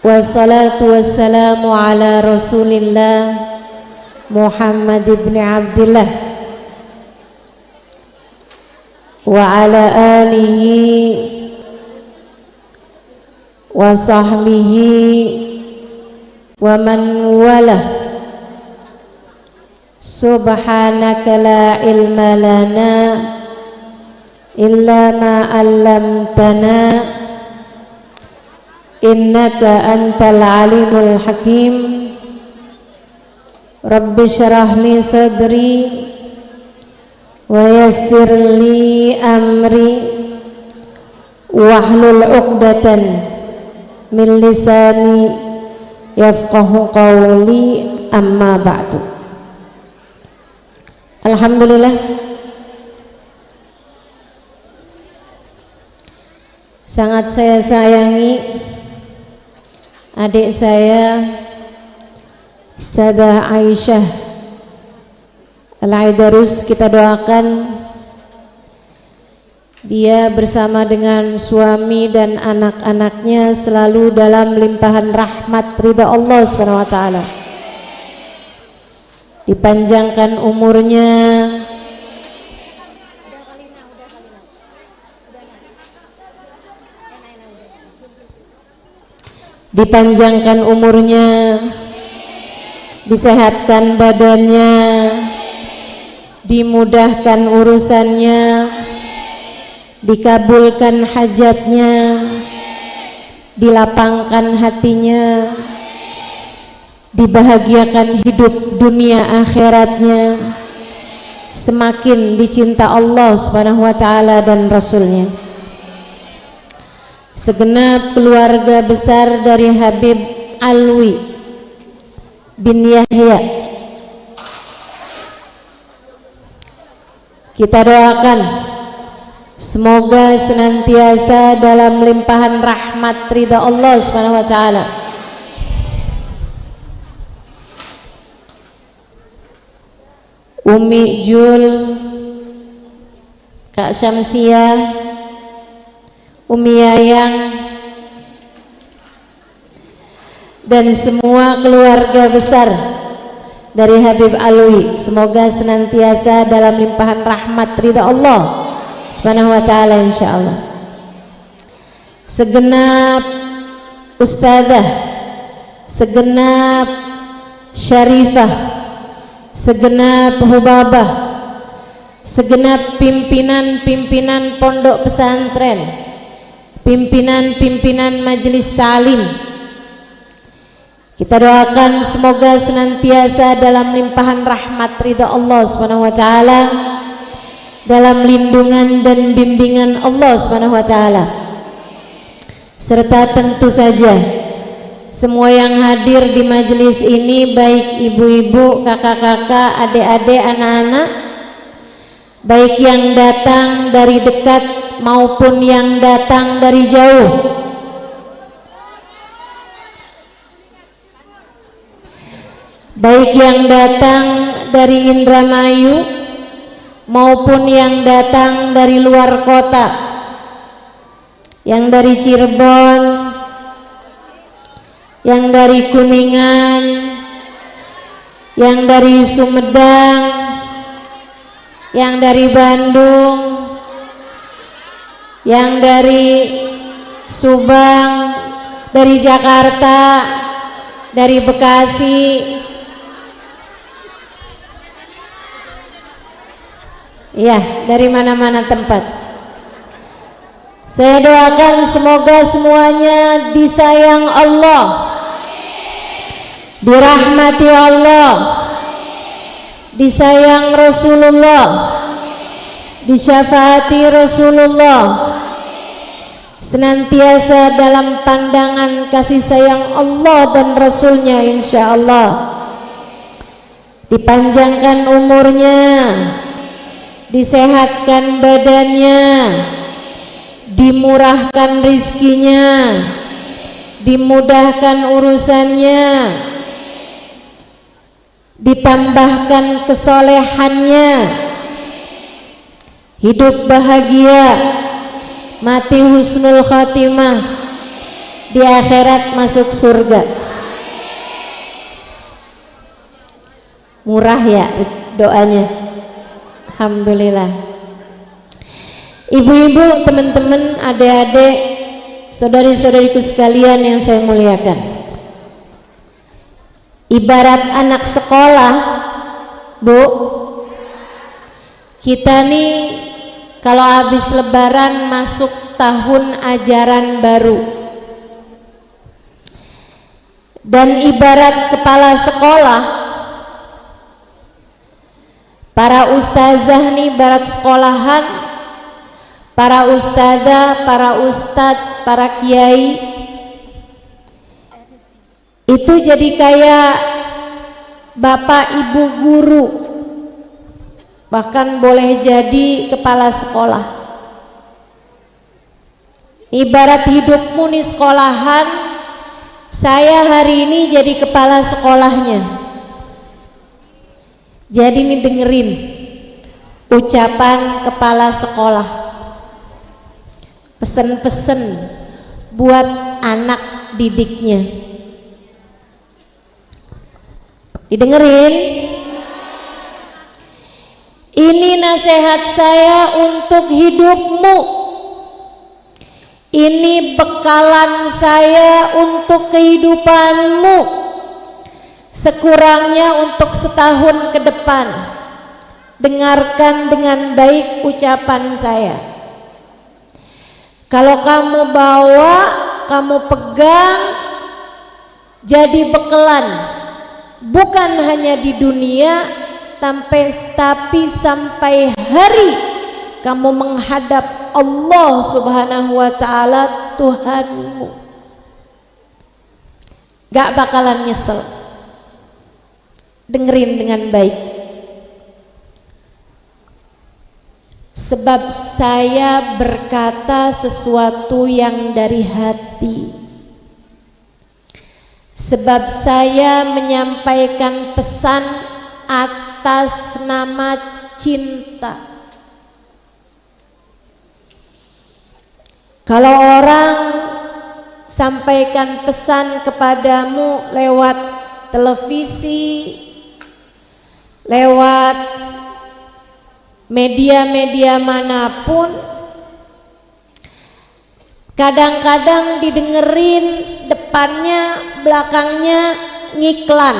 Wassalatu wassalamu ala Rasulillah Muhammad ibn Abdillah wa ala alihi wa sahbihi wa man walah. Subhanaka la ilma lana illa ma 'allamtana innaka antal alimul hakim. Rabbi syrah li sadri wa yassir li amri wahlul 'uqdatan min lisani yafqahu qawli, amma ba'du. Alhamdulillah, sangat saya sayangi adik saya Ustazah Aisyah Al-Aidarus. Kita doakan dia bersama dengan suami dan anak-anaknya selalu dalam limpahan rahmat ridha Allah Subhanahu wa taala. Dipanjangkan umurnya, dipanjangkan umurnya, disehatkan badannya, dimudahkan urusannya, dikabulkan hajatnya, dilapangkan hatinya, dibahagiakan hidup dunia akhiratnya, semakin dicinta Allah Subhanahu wa taala dan Rasulnya. Segenap keluarga besar dari Habib Alwi bin Yahya, kita doakan semoga senantiasa dalam limpahan rahmat ridha Allah Subhanahu wa taala. Umi Jul, Kak Syamsiah, Umi Yayang, dan semua keluarga besar dari Habib Alwi, semoga senantiasa dalam limpahan rahmat ridha Allah Subhanahu wa taala insyaallah. Segenap ustazah, segenap syarifah, segenap hubabah, segenap pimpinan-pimpinan pondok pesantren, pimpinan-pimpinan majelis ta'lim, kita doakan semoga senantiasa dalam limpahan rahmat ridha Allah Subhanahu wa taala, dalam lindungan dan bimbingan Allah Subhanahu wa taala. Serta tentu saja semua yang hadir di majelis ini, baik ibu-ibu, kakak-kakak, adik-adik, anak-anak, baik yang datang dari dekat maupun yang datang dari jauh, baik yang datang dari Indramayu maupun yang datang dari luar kota, yang dari Cirebon, yang dari Kuningan, yang dari Sumedang, yang dari Bandung, yang dari Subang, dari Jakarta, dari Bekasi, ya, dari mana-mana tempat. Saya doakan semoga semuanya disayang Allah, dirahmati Allah, disayang Rasulullah, disyafaati Rasulullah, senantiasa dalam pandangan kasih sayang Allah dan Rasulnya insyaallah. Dipanjangkan umurnya, disehatkan badannya, dimurahkan rizkinya, dimudahkan urusannya, ditambahkan kesolehannya, hidup bahagia, mati husnul khatimah, di akhirat masuk surga. Murah ya doanya, alhamdulillah. Ibu-ibu, teman-teman, adik-adik, saudari-saudariku sekalian yang saya muliakan, ibarat anak sekolah, Bu, kita nih kalau habis lebaran masuk tahun ajaran baru, dan ibarat kepala sekolah, para ustazah nih ibarat sekolahan, para ustazah, para ustadz, para kiai itu jadi kayak bapak ibu guru, bahkan boleh jadi kepala sekolah. Ibarat hidupmu nih sekolahan, saya hari ini jadi kepala sekolahnya. Jadi nih dengerin ucapan kepala sekolah, pesen-pesen buat anak didiknya. Didengerin? Ini nasihat saya untuk hidupmu. Ini bekalan saya untuk kehidupanmu. Sekurangnya untuk setahun ke depan. Dengarkan dengan baik ucapan saya. Kalau kamu bawa, kamu pegang, jadi bekelan, bukan hanya di dunia, tapi sampai hari kamu menghadap Allah Subhanahu wa Ta'ala, Tuhanmu, gak bakalan nyesel. Dengerin dengan baik, sebab saya berkata sesuatu yang dari hati, sebab saya menyampaikan pesan atas nama cinta. Kalau orang sampaikan pesan kepadamu lewat televisi, lewat media-media manapun, kadang-kadang didengerin depannya, belakangnya ngiklan.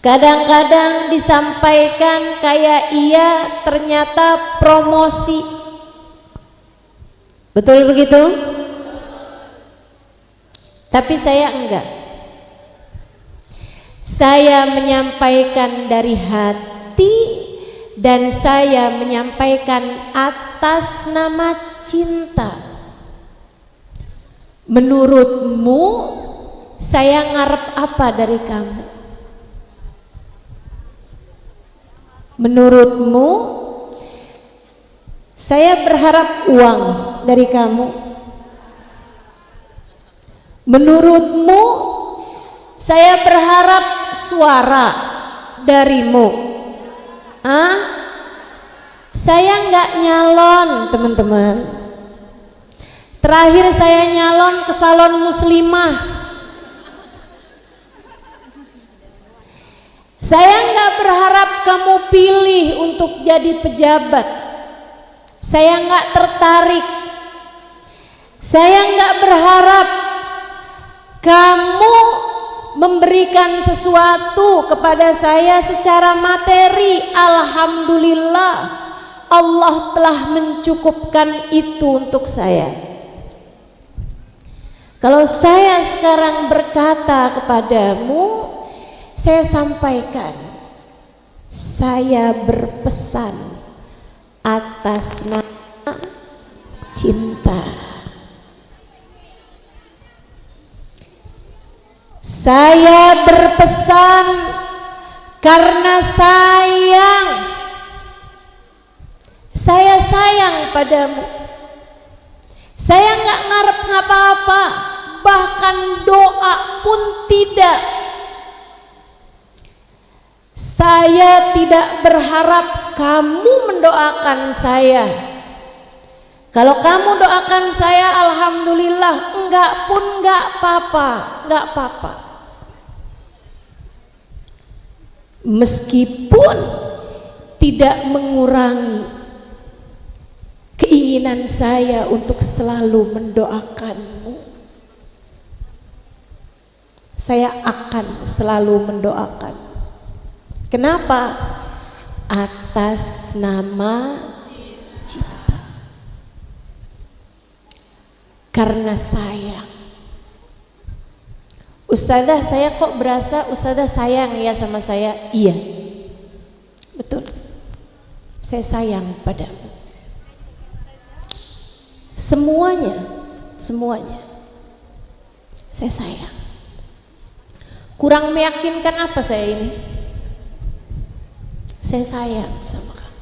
Kadang-kadang disampaikan kayak iya, ternyata promosi. Betul begitu? Tapi saya enggak. Saya menyampaikan dari hati dan saya menyampaikan atas nama cinta. Menurutmu saya ngarep apa dari kamu? Menurutmu saya berharap uang dari kamu? Menurutmu saya berharap suara darimu? Saya nggak nyalon, teman-teman. Terakhir saya nyalon ke salon muslimah. Saya nggak berharap kamu pilih untuk jadi pejabat. Saya nggak tertarik. Saya nggak berharap kamu memberikan sesuatu kepada saya secara materi. Alhamdulillah, Allah telah mencukupkan itu untuk saya. Kalau saya sekarang berkata kepadamu, saya sampaikan, saya berpesan atas nama cinta. Saya berpesan karena sayang. Saya sayang padamu. Saya nggak ngarep ngapa-apa, bahkan doa pun tidak. Saya tidak berharap kamu mendoakan saya. Kalau kamu doakan saya alhamdulillah, enggak pun enggak apa-apa, enggak apa-apa. Meskipun tidak mengurangi keinginan saya untuk selalu mendoakanmu. Saya akan selalu mendoakan. Kenapa? Atas nama cinta. Karena sayang. Ustazah, saya kok berasa Ustazah sayang ya sama saya? Iya, betul. Saya sayang padamu. Semuanya, semuanya. Saya sayang. Kurang meyakinkan apa saya ini? Saya sayang sama kamu.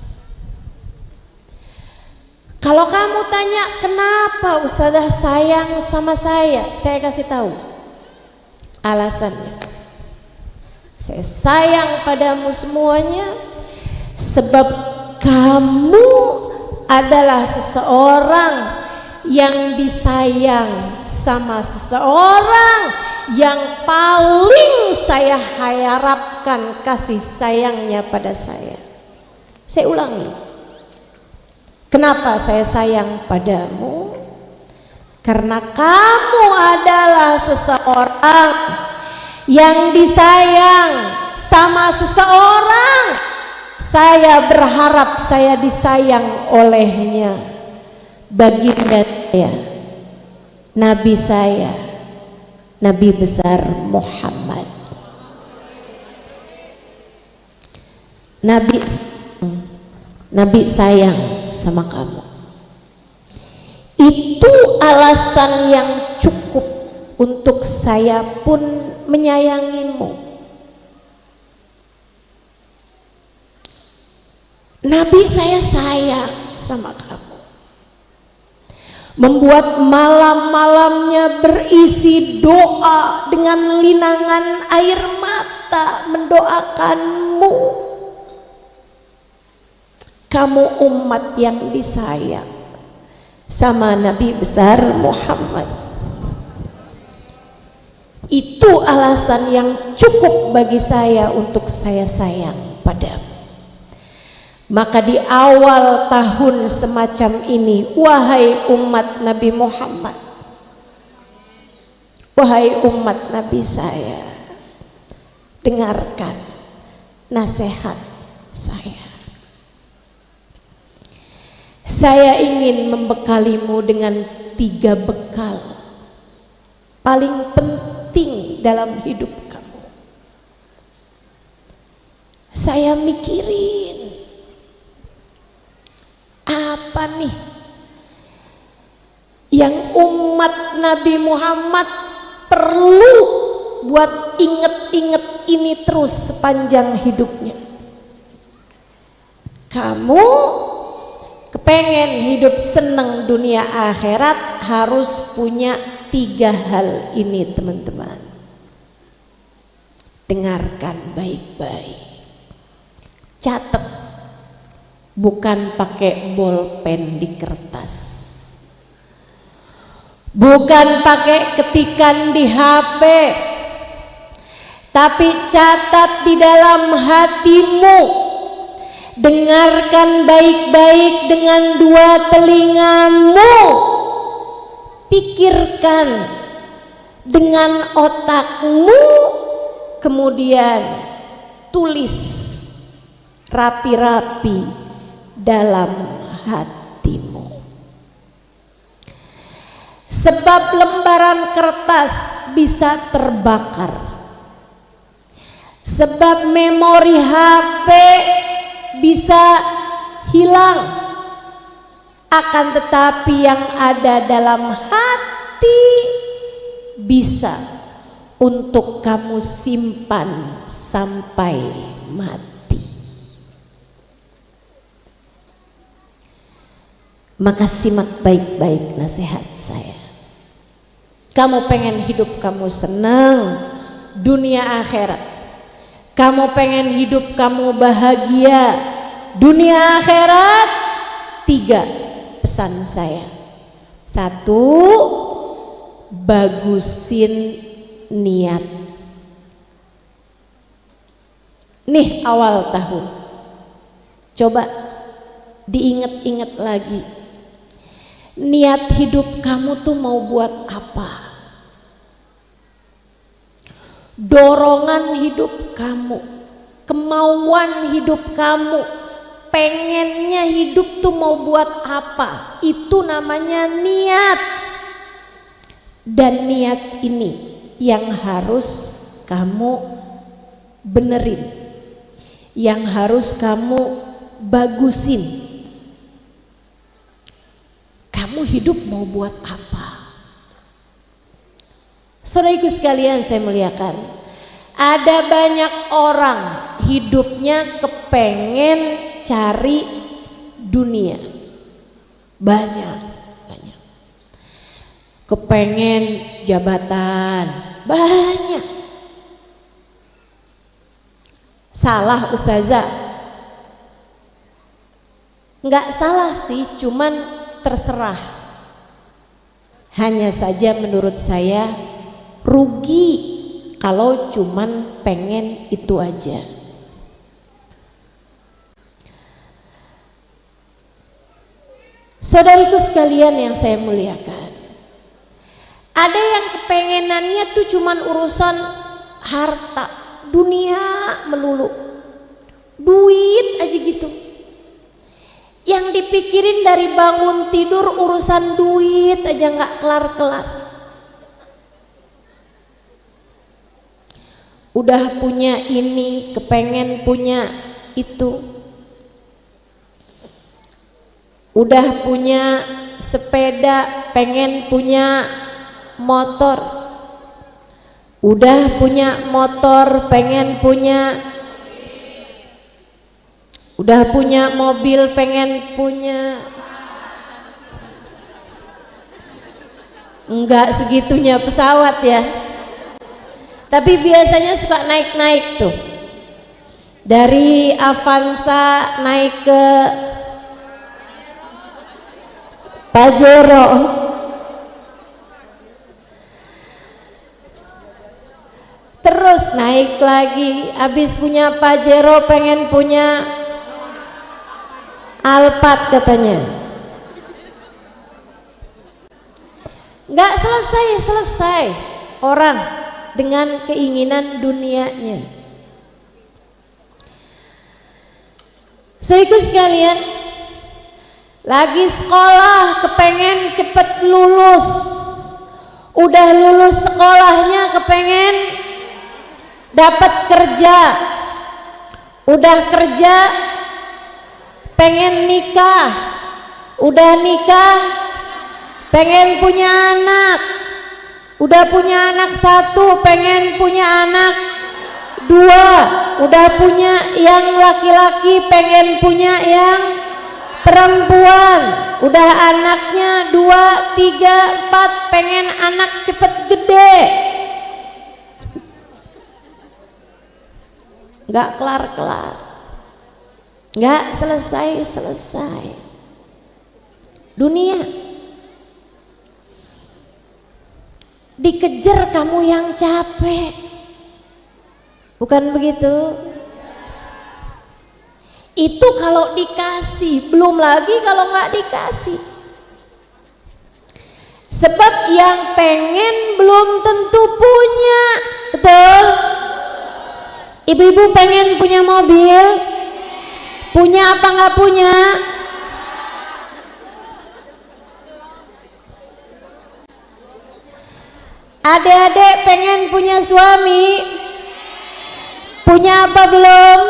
Kalau kamu tanya kenapa Ustazah sayang sama saya kasih tahu alasannya. Saya sayang padamu semuanya sebab kamu adalah seseorang yang disayang sama seseorang yang paling saya harapkan kasih sayangnya pada saya. Saya ulangi, kenapa saya sayang padamu? Karena kamu adalah seseorang yang disayang sama seseorang. Saya berharap saya disayang olehnya. Baginda saya, Nabi saya, Nabi besar Muhammad. Nabi sayang sama kamu. Itu alasan yang cukup untuk saya pun menyayangimu. Nabi saya sayang sama kamu. Membuat malam-malamnya berisi doa dengan linangan air mata mendoakanmu. Kamu umat yang disayang sama Nabi besar Muhammad. Itu alasan yang cukup bagi saya untuk saya sayang padamu. Maka di awal tahun semacam ini, wahai umat Nabi Muhammad, wahai umat Nabi saya, dengarkan nasihat saya. Saya ingin membekalimu dengan 3 bekal paling penting dalam hidup kamu. Saya mikirin apa nih yang umat Nabi Muhammad perlu buat inget-inget ini terus sepanjang hidupnya. Kamu kepengen hidup senang dunia akhirat, harus punya 3 hal ini, teman-teman. Dengarkan baik-baik, catat, bukan pakai bolpen di kertas, bukan pakai ketikan di HP, tapi catat di dalam hatimu. Dengarkan baik-baik dengan 2 telingamu, pikirkan dengan otakmu, kemudian tulis rapi-rapi dalam hatimu. Sebab lembaran kertas bisa terbakar, sebab memori HP bisa hilang, akan tetapi yang ada dalam hati bisa untuk kamu simpan sampai mati. Maka simak baik-baik nasihat saya. Kamu pengen hidup kamu senang dunia akhirat, kamu pengen hidup kamu bahagia dunia akhirat, 3 pesan saya. Satu, bagusin niat. Nih awal tahun, coba diingat-ingat lagi, niat hidup kamu tuh mau buat apa? Dorongan hidup kamu, kemauan hidup kamu, pengennya hidup tuh mau buat apa? Itu namanya niat. Dan niat ini yang harus kamu benerin, yang harus kamu bagusin. Kamu hidup mau buat apa? Saudaraku sekalian saya muliakan, ada banyak orang hidupnya kepengen cari dunia, banyak. Kepengen jabatan, banyak. Salah ustazah? Enggak salah sih, cuman terserah. Hanya saja menurut saya rugi kalau cuman pengen itu aja. Saudariku sekalian yang saya muliakan, ada yang kepengenannya tuh cuman urusan harta, dunia melulu, duit aja gitu. Yang dipikirin dari bangun tidur urusan duit aja nggak kelar-kelar. Udah punya ini, kepengen punya itu. Udah punya sepeda, pengen punya motor. Udah punya motor, pengen punya. Udah punya mobil, pengen punya. Enggak segitunya pesawat ya, tapi biasanya suka naik-naik tuh, dari Avanza naik ke Pajero, terus naik lagi, habis punya Pajero pengen punya Alphard katanya. Nggak selesai orang dengan keinginan dunianya. Saudaraku sekalian, lagi sekolah kepengen cepet lulus, udah lulus sekolahnya kepengen dapat kerja, udah kerja pengen nikah, udah nikah pengen punya anak, udah punya anak satu pengen punya anak dua, udah punya yang laki-laki pengen punya yang perempuan, udah anaknya 2, 3, 4 pengen anak cepet gede. Nggak kelar-kelar, nggak selesai. Dunia dikejar kamu yang capek, bukan begitu? Itu kalau dikasih, belum lagi kalau nggak dikasih. Sebab yang pengen belum tentu punya, betul? Ibu-ibu pengen punya mobil, punya apa nggak punya? Adik-adik pengen punya suami, punya apa belum?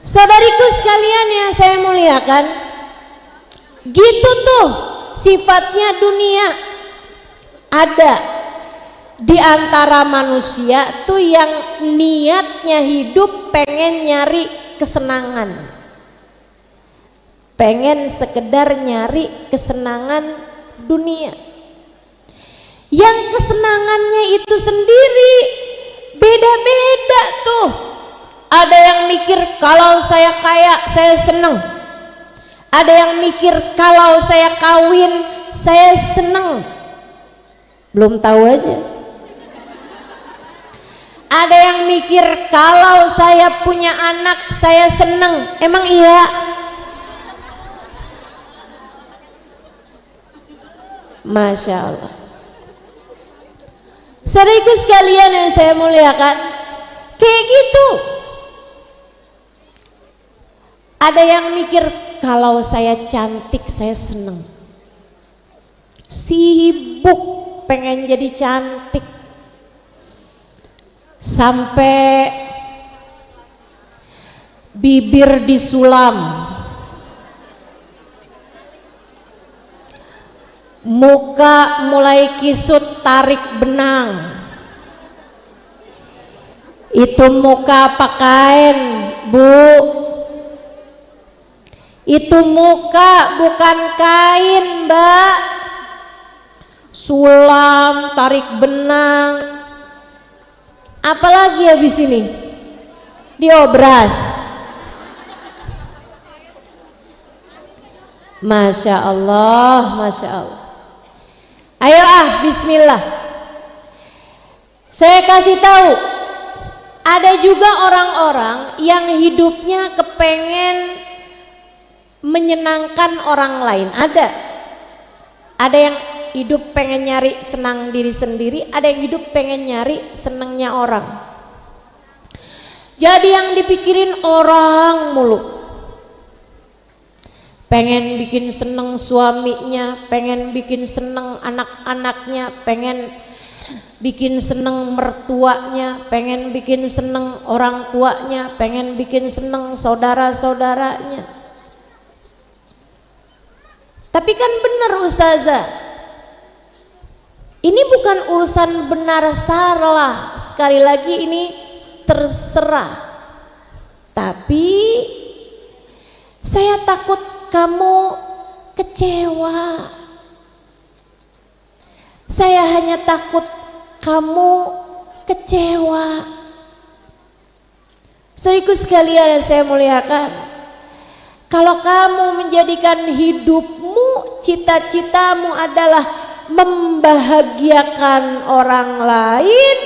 Saudariku sekalian yang saya muliakan, gitu tuh sifatnya dunia. Ada di antara manusia tuh yang niatnya hidup pengen nyari kesenangan, pengen sekedar nyari kesenangan dunia, yang kesenangannya itu sendiri Beda-beda tuh. Ada yang mikir kalau saya kaya saya seneng. Ada yang mikir kalau saya kawin saya seneng. Belum tahu aja. Ada yang mikir kalau saya punya anak saya seneng. Emang iya? Masya Allah. Saudaraku sekalian yang saya muliakan, kayak gitu. Ada yang mikir kalau saya cantik saya seneng. Sibuk pengen jadi cantik. Sampai bibir disulam, muka mulai kisut tarik benang. Itu muka apa kain, Bu? Itu muka bukan kain, Mbak. Sulam, tarik benang. Apalagi habis ini? Diobras. Masya Allah, Masya Allah. Ayo bismillah. Saya kasih tahu, ada juga orang-orang yang hidupnya kepengen menyenangkan orang lain. Ada yang hidup pengen nyari senang diri sendiri, ada yang hidup pengen nyari senangnya orang. Jadi yang dipikirin orang mulu. Pengen bikin seneng suaminya, pengen bikin seneng anak-anaknya, pengen bikin seneng mertuanya, pengen bikin seneng orang tuanya, pengen bikin seneng saudara-saudaranya. Tapi kan benar Ustazah, ini bukan urusan benar salah, sekali lagi ini terserah. Tapi saya takut kamu kecewa. Saya hanya takut kamu kecewa. Saudaraku sekalian yang saya muliakan, kalau kamu menjadikan hidupmu, cita-citamu adalah membahagiakan orang lain,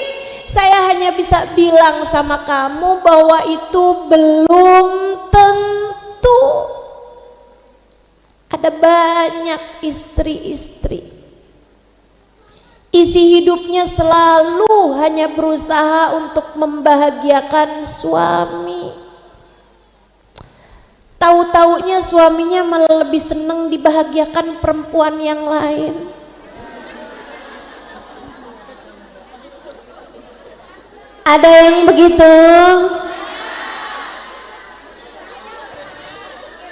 saya hanya bisa bilang sama kamu bahwa itu belum tentu. Ada banyak istri-istri, isi hidupnya selalu hanya berusaha untuk membahagiakan suami. Tahu-taunya suaminya malah lebih senang dibahagiakan perempuan yang lain. Ada yang begitu?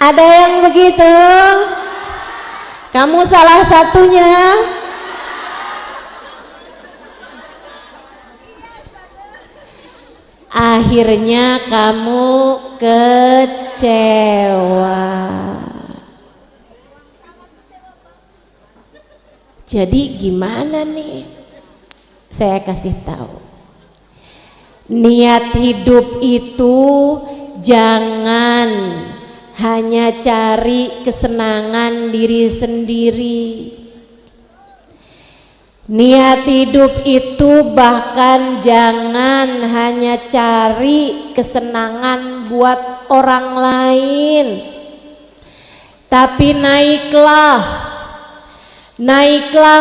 Ada yang begitu? Kamu salah satunya? Akhirnya kamu kecewa. Jadi gimana nih? Saya kasih tahu. Niat hidup itu jangan hanya cari kesenangan diri sendiri. Niat hidup itu bahkan jangan hanya cari kesenangan buat orang lain, tapi naiklah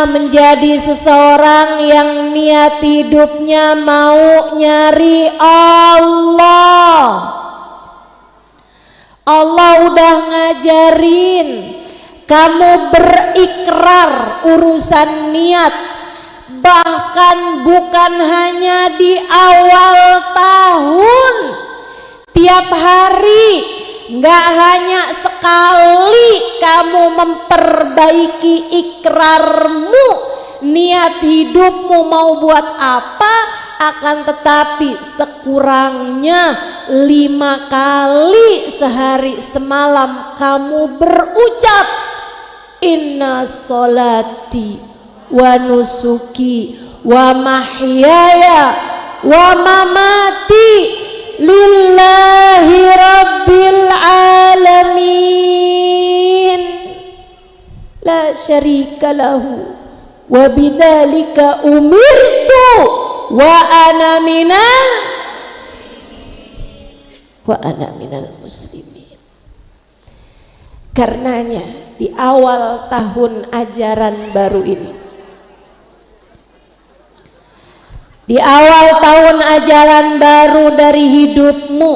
menjadi seseorang yang niat hidupnya mau nyari Allah. Allah udah ngajarin kamu berikrar urusan niat, bahkan bukan hanya di awal tahun, tiap hari, nggak hanya sekali kamu memperbaiki ikrarmu, niat hidupmu mau buat apa, akan tetapi sekurangnya 5 kali sehari semalam kamu berucap inna sholati wa nusuki wa mahyaya wa mamati lillahi rabbil alamin la syarika lahu wa bidzalika umirtu wa ana minal muslimin. Karenanya di awal tahun ajaran baru ini, di awal tahun ajaran baru dari hidupmu,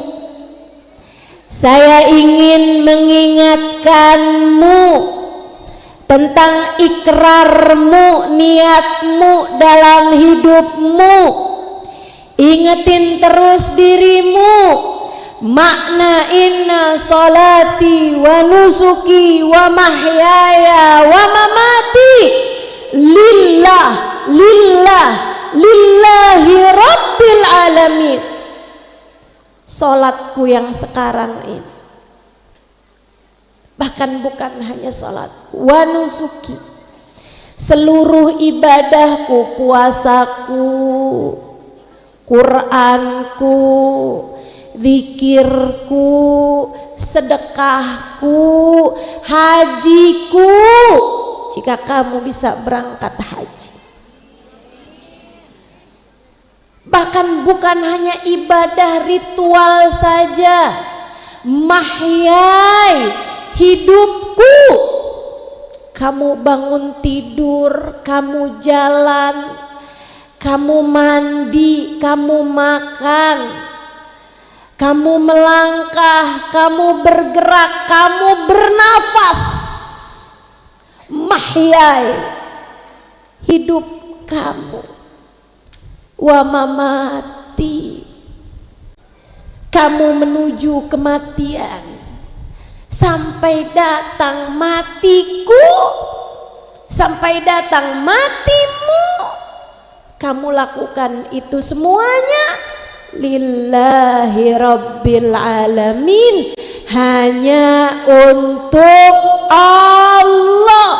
saya ingin mengingatkanmu tentang ikrarmu, niatmu dalam hidupmu. Ingetin terus dirimu, makna inna salati wa nusuki wa mahyaya wa mamati lillahi rabbil alamin. Salatku yang sekarang ini, bahkan bukan hanya salat, wa nusuki, seluruh ibadahku, puasaku, Qur'anku, zikirku, sedekahku, hajiku, jika kamu bisa berangkat haji. Bahkan bukan hanya ibadah ritual saja, mahyai, hidupku, kamu bangun tidur, kamu jalan, kamu mandi, kamu makan, kamu melangkah, kamu bergerak, kamu bernafas, mahyai, hidup kamu, wa mamati, kamu menuju kematian, sampai datang matiku, sampai datang matimu, kamu lakukan itu semuanya lillahi rabbil alamin, hanya untuk Allah,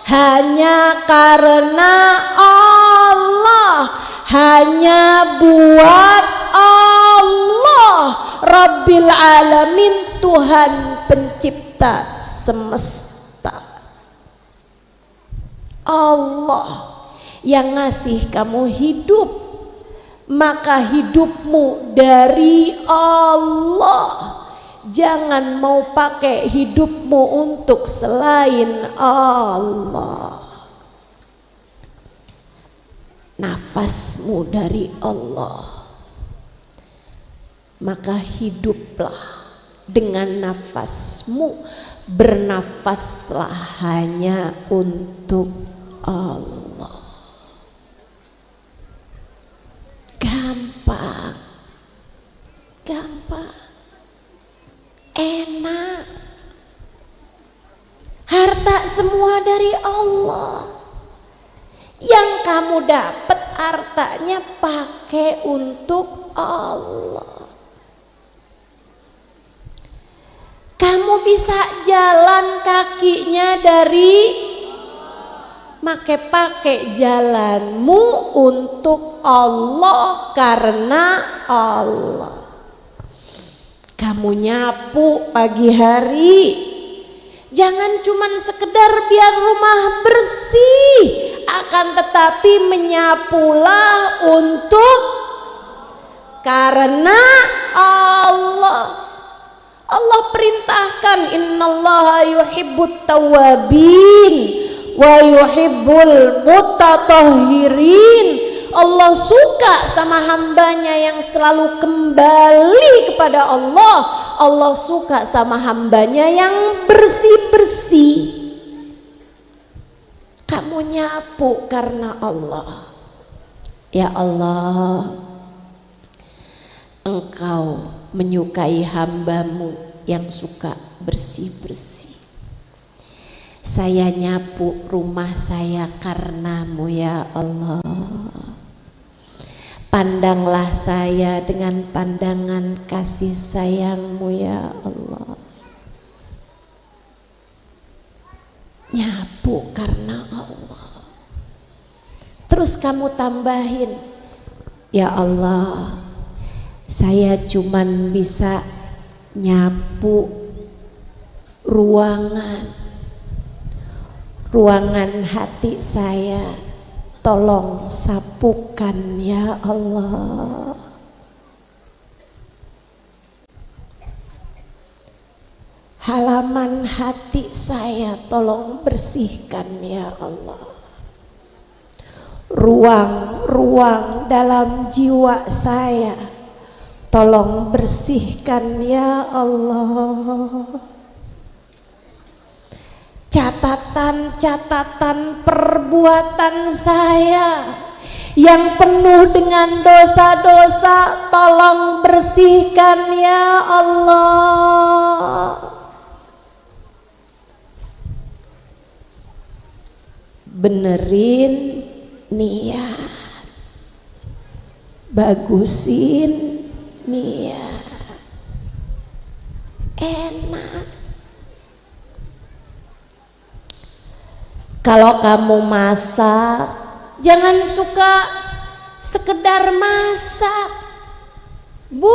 hanya karena Allah, hanya buat Allah rabbil alamin, Tuhan pencipta semesta. Allah yang ngasih kamu hidup, maka hidupmu dari Allah. Jangan mau pakai hidupmu untuk selain Allah. Nafasmu dari Allah, maka hiduplah dengan nafasmu, bernafaslah hanya untuk Allah. Gampang, gampang, enak. Harta semua dari Allah. Yang kamu dapat hartanya pakai untuk Allah. Kamu bisa jalan kakinya dari pakai jalanmu untuk Allah, karena Allah. Kamu nyapu pagi hari, jangan cuman sekedar biar rumah bersih, akan tetapi menyapulah untuk karena Allah. Allah perintahkan, innallaha yuhibbut tawwabin wa yuhibbul mutatahhirin. Allah suka sama hambanya yang selalu kembali kepada Allah. Allah suka sama hambanya yang bersih-bersih. Kamu nyapu karena Allah. Ya Allah, Engkau menyukai hambamu yang suka bersih-bersih. Saya nyapu rumah saya karenamu ya Allah. Pandanglah saya dengan pandangan kasih sayangmu ya Allah. Nyapu karena Allah. Terus kamu tambahin, Ya Allah, saya cuman bisa nyapu ruangan hati saya, tolong sapukan ya Allah. Halaman hati saya tolong bersihkan ya Allah. Ruang-ruang dalam jiwa saya tolong bersihkan ya Allah. Catatan-catatan perbuatan saya yang penuh dengan dosa-dosa tolong bersihkan ya Allah. Benerin niat, bagusin niat, enak. Kalau kamu masak, jangan suka sekedar masak, Bu.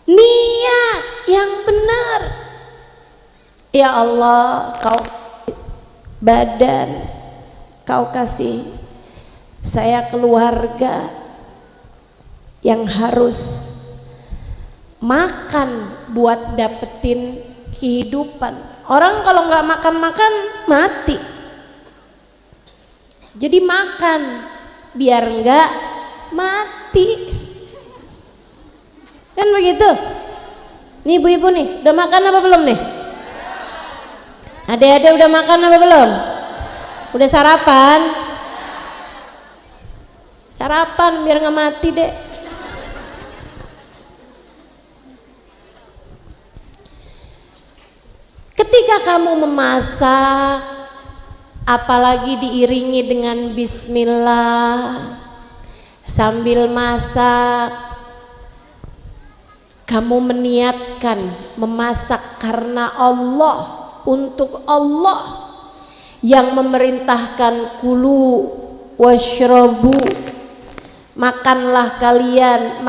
Niat yang benar. Ya Allah, Kau badan, Kau kasih saya keluarga yang harus makan buat dapetin kehidupan. Orang kalau nggak makan-makan mati. Jadi makan biar nggak mati. Kan begitu? Nih ibu-ibu nih, udah makan apa belum nih? Adik-adik udah makan apa belum? Udah sarapan? Sarapan biar nggak mati deh. Ketika kamu memasak, apalagi diiringi dengan bismillah, sambil masak kamu meniatkan memasak karena Allah, untuk Allah yang memerintahkan kulu washrabu, makanlah kalian,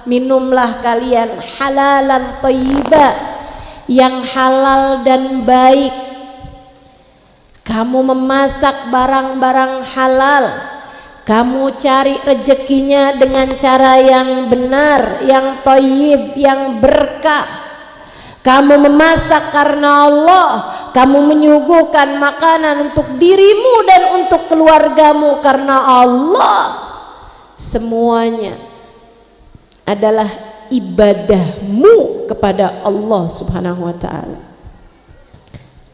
minumlah kalian halalan thayyiba, yang halal dan baik. Kamu memasak barang-barang halal, kamu cari rezekinya dengan cara yang benar, yang thayyib, yang berkah. Kamu memasak karena Allah, kamu menyuguhkan makanan untuk dirimu dan untuk keluargamu karena Allah. Semuanya adalah ibadahmu kepada Allah Subhanahu wa ta'ala.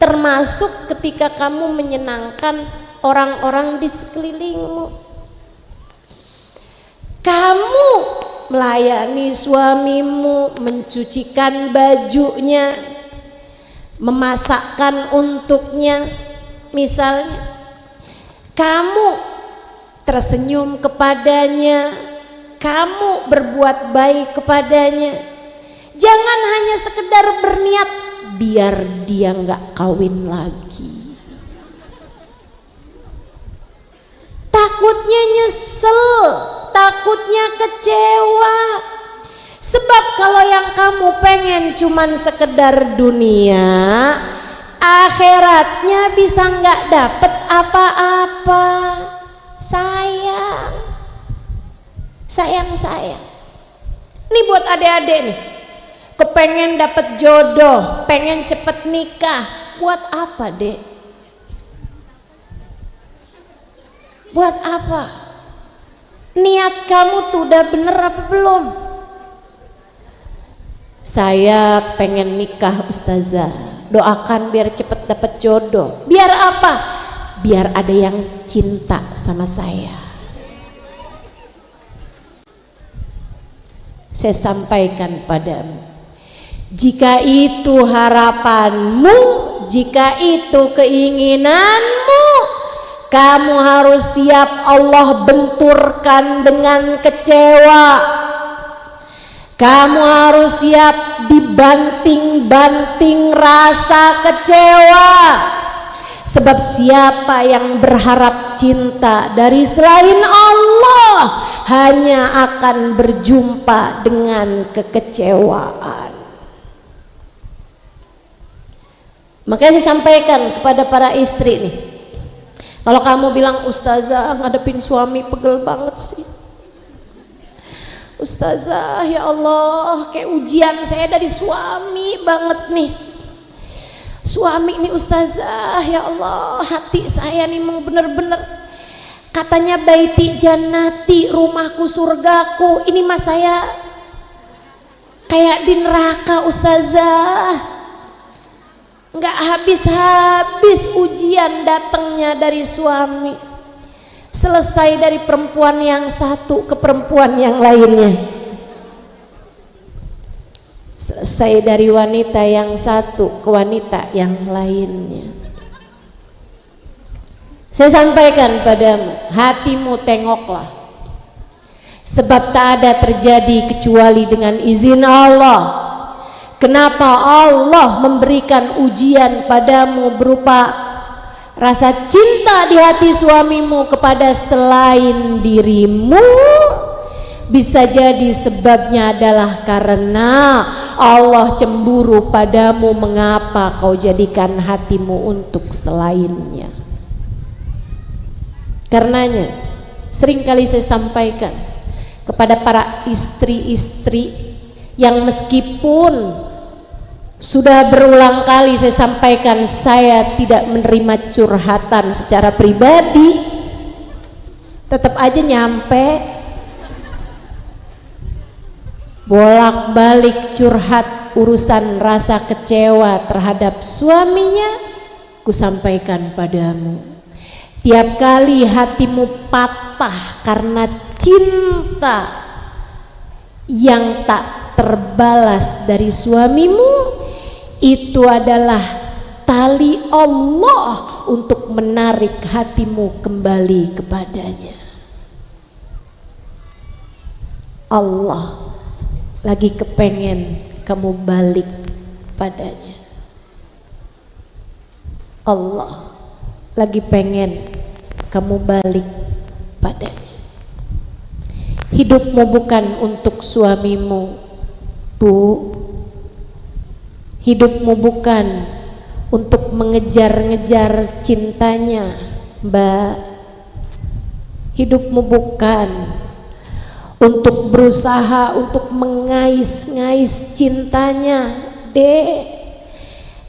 Termasuk ketika kamu menyenangkan orang-orang di sekelilingmu. Kamu melayani suamimu, mencucikan bajunya, memasakkan untuknya. Misalnya kamu tersenyum kepadanya, kamu berbuat baik kepadanya. Jangan hanya sekedar berniat biar dia nggak kawin lagi. Takutnya nyesel, takutnya kecewa. Sebab kalau yang kamu pengen cuman sekedar dunia, akhiratnya bisa nggak dapet apa-apa. Sayang. Ini buat adik-adik nih, kepengen dapet jodoh, pengen cepet nikah. Buat apa, Dek? Buat apa? Niat kamu tuh udah bener apa belum? Saya pengen nikah, Ustazah, doakan biar cepet dapet jodoh. Biar apa? Biar ada yang cinta sama saya. Saya sampaikan padamu, jika itu harapanmu, jika itu keinginanmu, kamu harus siap Allah benturkan dengan kecewa. Kamu harus siap dibanting-banting rasa kecewa. Sebab siapa yang berharap cinta dari selain Allah hanya akan berjumpa dengan kekecewaan. Makanya saya sampaikan kepada para istri nih, kalau kamu bilang ustazah ngadepin suami pegel banget sih, ustazah ya Allah kayak ujian saya dari suami banget nih, suami ini ustazah ya Allah, hati saya nih mau bener-bener katanya baiti jannati, rumahku surgaku, ini mas saya kayak di neraka ustazah. Nggak habis-habis ujian datangnya dari suami, selesai dari perempuan yang satu ke perempuan yang lainnya, selesai dari wanita yang satu ke wanita yang lainnya. Saya sampaikan padamu, hatimu tengoklah, sebab tak ada terjadi kecuali dengan izin Allah. Kenapa Allah memberikan ujian padamu berupa rasa cinta di hati suamimu kepada selain dirimu? Bisa jadi sebabnya adalah karena Allah cemburu padamu. Mengapa kau jadikan hatimu untuk selainnya? Karenanya seringkali saya sampaikan kepada para istri-istri yang meskipun sudah berulang kali saya sampaikan, saya tidak menerima curhatan secara pribadi, tetap aja nyampe bolak-balik curhat urusan rasa kecewa terhadap suaminya. Ku sampaikan padamu, tiap kali hatimu patah karena cinta yang tak terbalas dari suamimu, itu adalah tali Allah untuk menarik hatimu kembali kepadanya. Allah lagi kepengen kamu balik padanya. Allah lagi pengen kamu balik padanya. Hidupmu bukan untuk suamimu, Bu. Hidupmu bukan untuk mengejar-ngejar cintanya, Mbak. Hidupmu bukan untuk berusaha untuk mengais-ngais cintanya, Dek.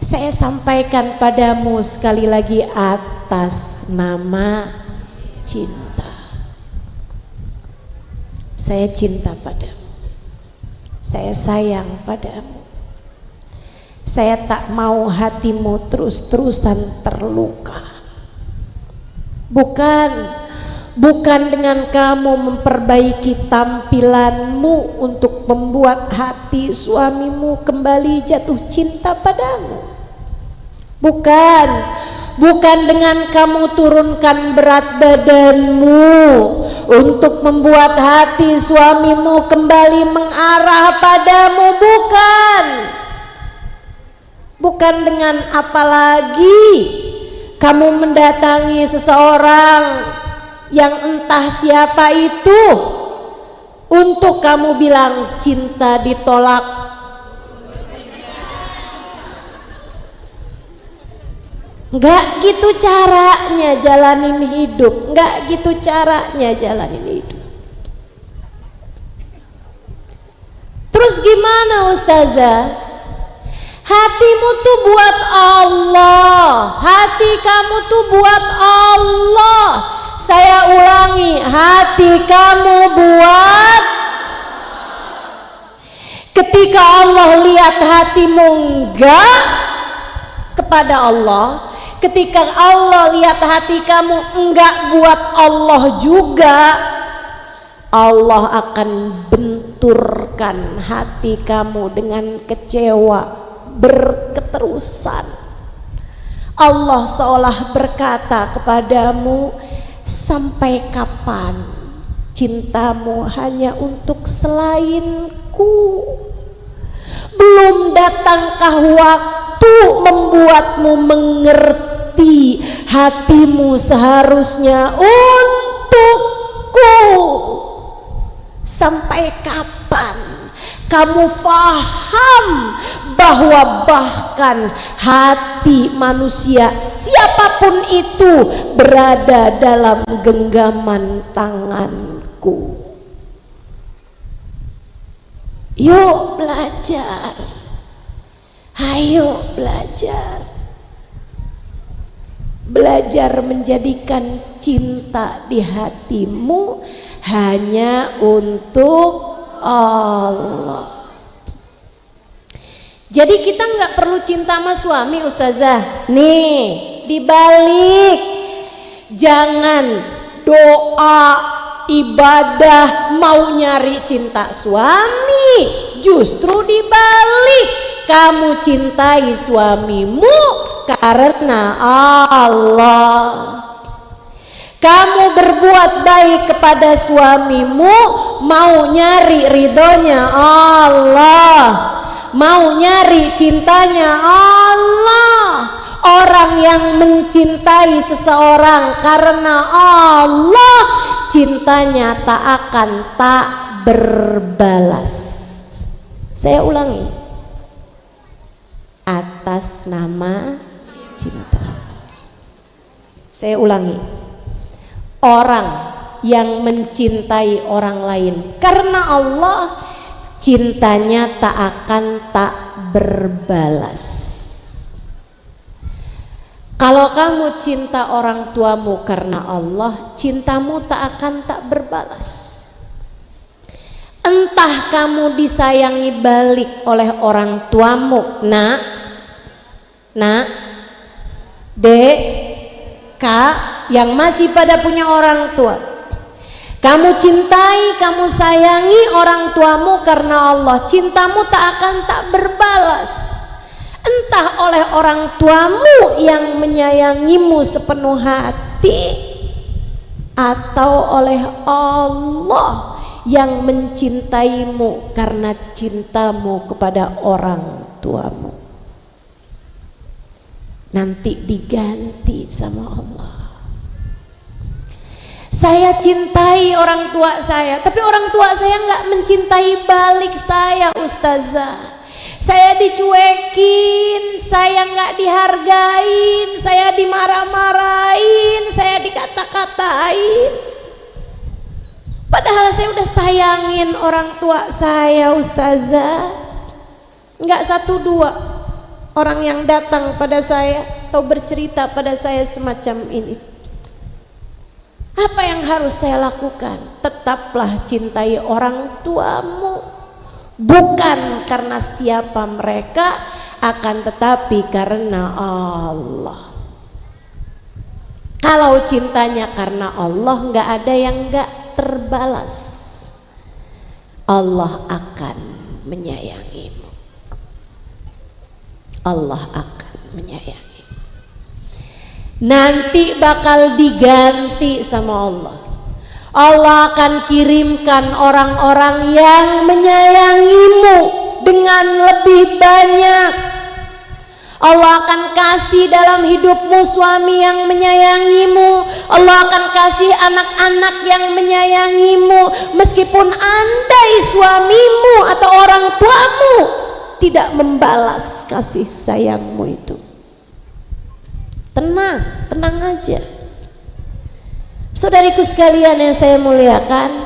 Saya sampaikan padamu sekali lagi atas nama cinta. Saya cinta padamu. Saya sayang padamu. Saya tak mau hatimu terus-terusan terluka. Bukan dengan kamu memperbaiki tampilanmu untuk membuat hati suamimu kembali jatuh cinta padamu. Bukan dengan kamu turunkan berat badanmu untuk membuat hati suamimu kembali mengarah padamu. Bukan dengan apalagi kamu mendatangi seseorang yang entah siapa itu untuk kamu bilang cinta ditolak. Enggak gitu caranya jalanin hidup. Enggak gitu caranya jalanin hidup. Terus gimana ustazah? Hatimu tuh buat Allah, hati kamu tuh buat Allah. Saya ulangi, hati kamu buat. Ketika Allah lihat hatimu enggak kepada Allah, ketika Allah lihat hati kamu enggak buat Allah juga, Allah akan benturkan hati kamu dengan kecewa berketerusan. Allah seolah berkata kepadamu, sampai kapan cintamu hanya untuk selainku? Belum datangkah waktu membuatmu mengerti mengerti hatimu seharusnya untukku. Sampai kapan kamu faham bahwa bahkan hati manusia siapapun itu berada dalam genggaman tanganku? Yuk belajar, ayo belajar. Belajar menjadikan cinta di hatimu hanya untuk Allah. Jadi kita nggak perlu cinta sama suami, Ustazah. Nih, dibalik, jangan doa ibadah mau nyari cinta suami, justru dibalik, kamu cintai suamimu karena Allah. Kamu berbuat baik kepada suamimu mau nyari ridhonya Allah, mau nyari cintanya Allah. Orang yang mencintai seseorang karena Allah, cintanya tak akan tak berbalas. Saya ulangi, atas nama cinta. Saya ulangi, orang yang mencintai orang lain karena Allah, cintanya tak akan tak berbalas. Kalau kamu cinta orang tuamu karena Allah, cintamu tak akan tak berbalas. Entah kamu disayangi balik oleh orang tuamu, nak, dek, kak, yang masih pada punya orang tua. Kamu cintai, kamu sayangi orang tuamu karena Allah, cintamu tak akan tak berbalas. Entah oleh orang tuamu yang menyayangimu sepenuh hati, atau oleh Allah yang mencintaimu karena cintamu kepada orang tuamu. Nanti diganti sama Allah. Saya cintai orang tua saya, tapi orang tua saya nggak mencintai balik saya, Ustazah. Saya dicuekin, saya nggak dihargain, saya dimarah-marahin, saya dikata-katain. Padahal saya udah sayangin orang tua saya, Ustazah. Nggak satu dua orang yang datang pada saya atau bercerita pada saya semacam ini. Apa yang harus saya lakukan? Tetaplah cintai orang tuamu. Bukan karena siapa mereka, akan tetapi karena Allah. Kalau cintanya karena Allah, nggak ada yang nggak terbalas. Allah akan menyayangimu. Allah akan menyayangimu. Nanti bakal diganti sama Allah. Allah akan kirimkan orang-orang yang menyayangimu dengan lebih banyak. Allah akan kasih dalam hidupmu suami yang menyayangimu. Allah akan kasih anak-anak yang menyayangimu. Meskipun andai suamimu atau orang tuamu tidak membalas kasih sayangmu itu, tenang, tenang aja. Saudariku sekalian yang saya muliakan,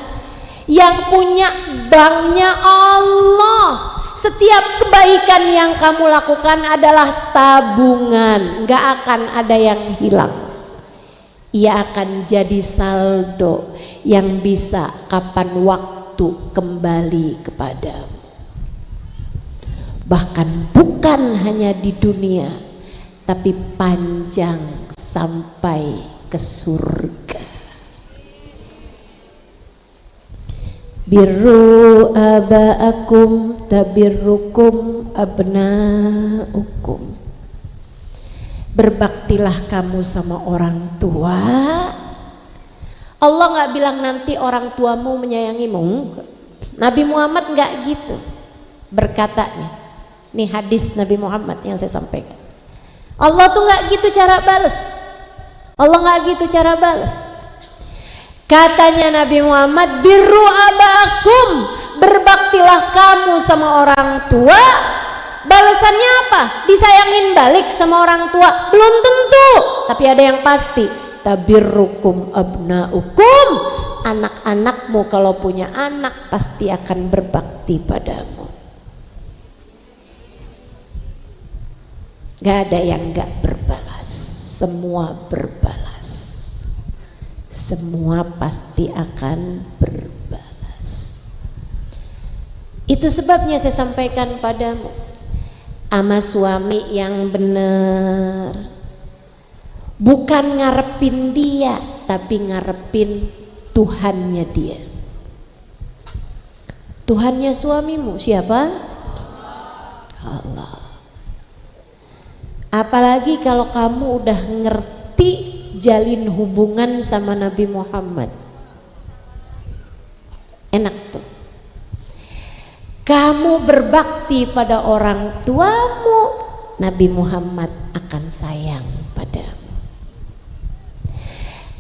yang punya banknya Allah. Setiap kebaikan yang kamu lakukan adalah tabungan, gak akan ada yang hilang. Ia akan jadi saldo yang bisa kapan waktu kembali kepadamu. Bahkan bukan hanya di dunia, tapi panjang sampai ke surga. Birru aba'akum tabirrukum abna'ukum. Berbaktilah kamu sama orang tua. Allah nggak bilang nanti orang tuamu menyayangimu. Nabi Muhammad nggak gitu berkatanya. Nih hadis Nabi Muhammad yang saya sampaikan. Allah tuh nggak gitu cara balas. Allah nggak gitu cara balas. Katanya Nabi Muhammad, birru abakum, berbaktilah kamu sama orang tua. Balasannya apa? Disayangin balik sama orang tua? Belum tentu, tapi ada yang pasti. Tabirrukum abnaukum, anak-anakmu kalau punya anak pasti akan berbakti padamu. Gak ada yang gak berbalas, semua berbalas, semua pasti akan berbalas. Itu sebabnya saya sampaikan padamu, ama suami yang benar, bukan ngarepin dia, tapi ngarepin Tuhannya dia. Tuhannya suamimu siapa? Allah. Apalagi kalau kamu udah ngerti jalin hubungan sama Nabi Muhammad, enak tuh. Kamu berbakti pada orang tuamu, Nabi Muhammad akan sayang padamu.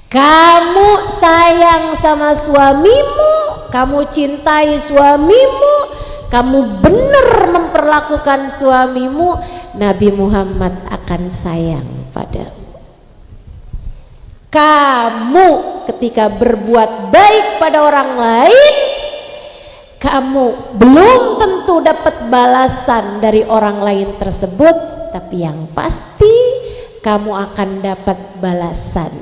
Kamu sayang sama suamimu, kamu cintai suamimu, kamu benar memperlakukan suamimu, Nabi Muhammad akan sayang padamu. Kamu ketika berbuat baik pada orang lain, kamu belum tentu dapat balasan dari orang lain tersebut, tapi yang pasti kamu akan dapat balasan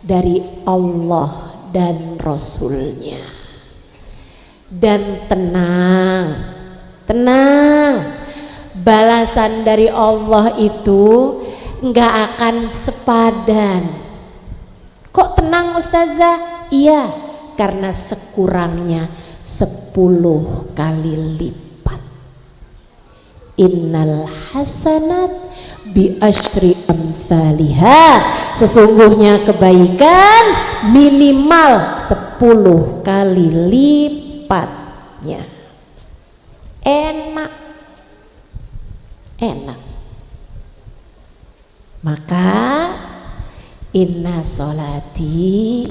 dari Allah dan Rasulnya. Dan tenang, tenang, balasan dari Allah itu nggak akan sepadan. Kok tenang Ustazah? Iya, karena sekurangnya 10 kali lipat. Innal hasanat bi asyri amthaliha, sesungguhnya kebaikan minimal 10 kali lipatnya. Enak, enak. Maka inna sholati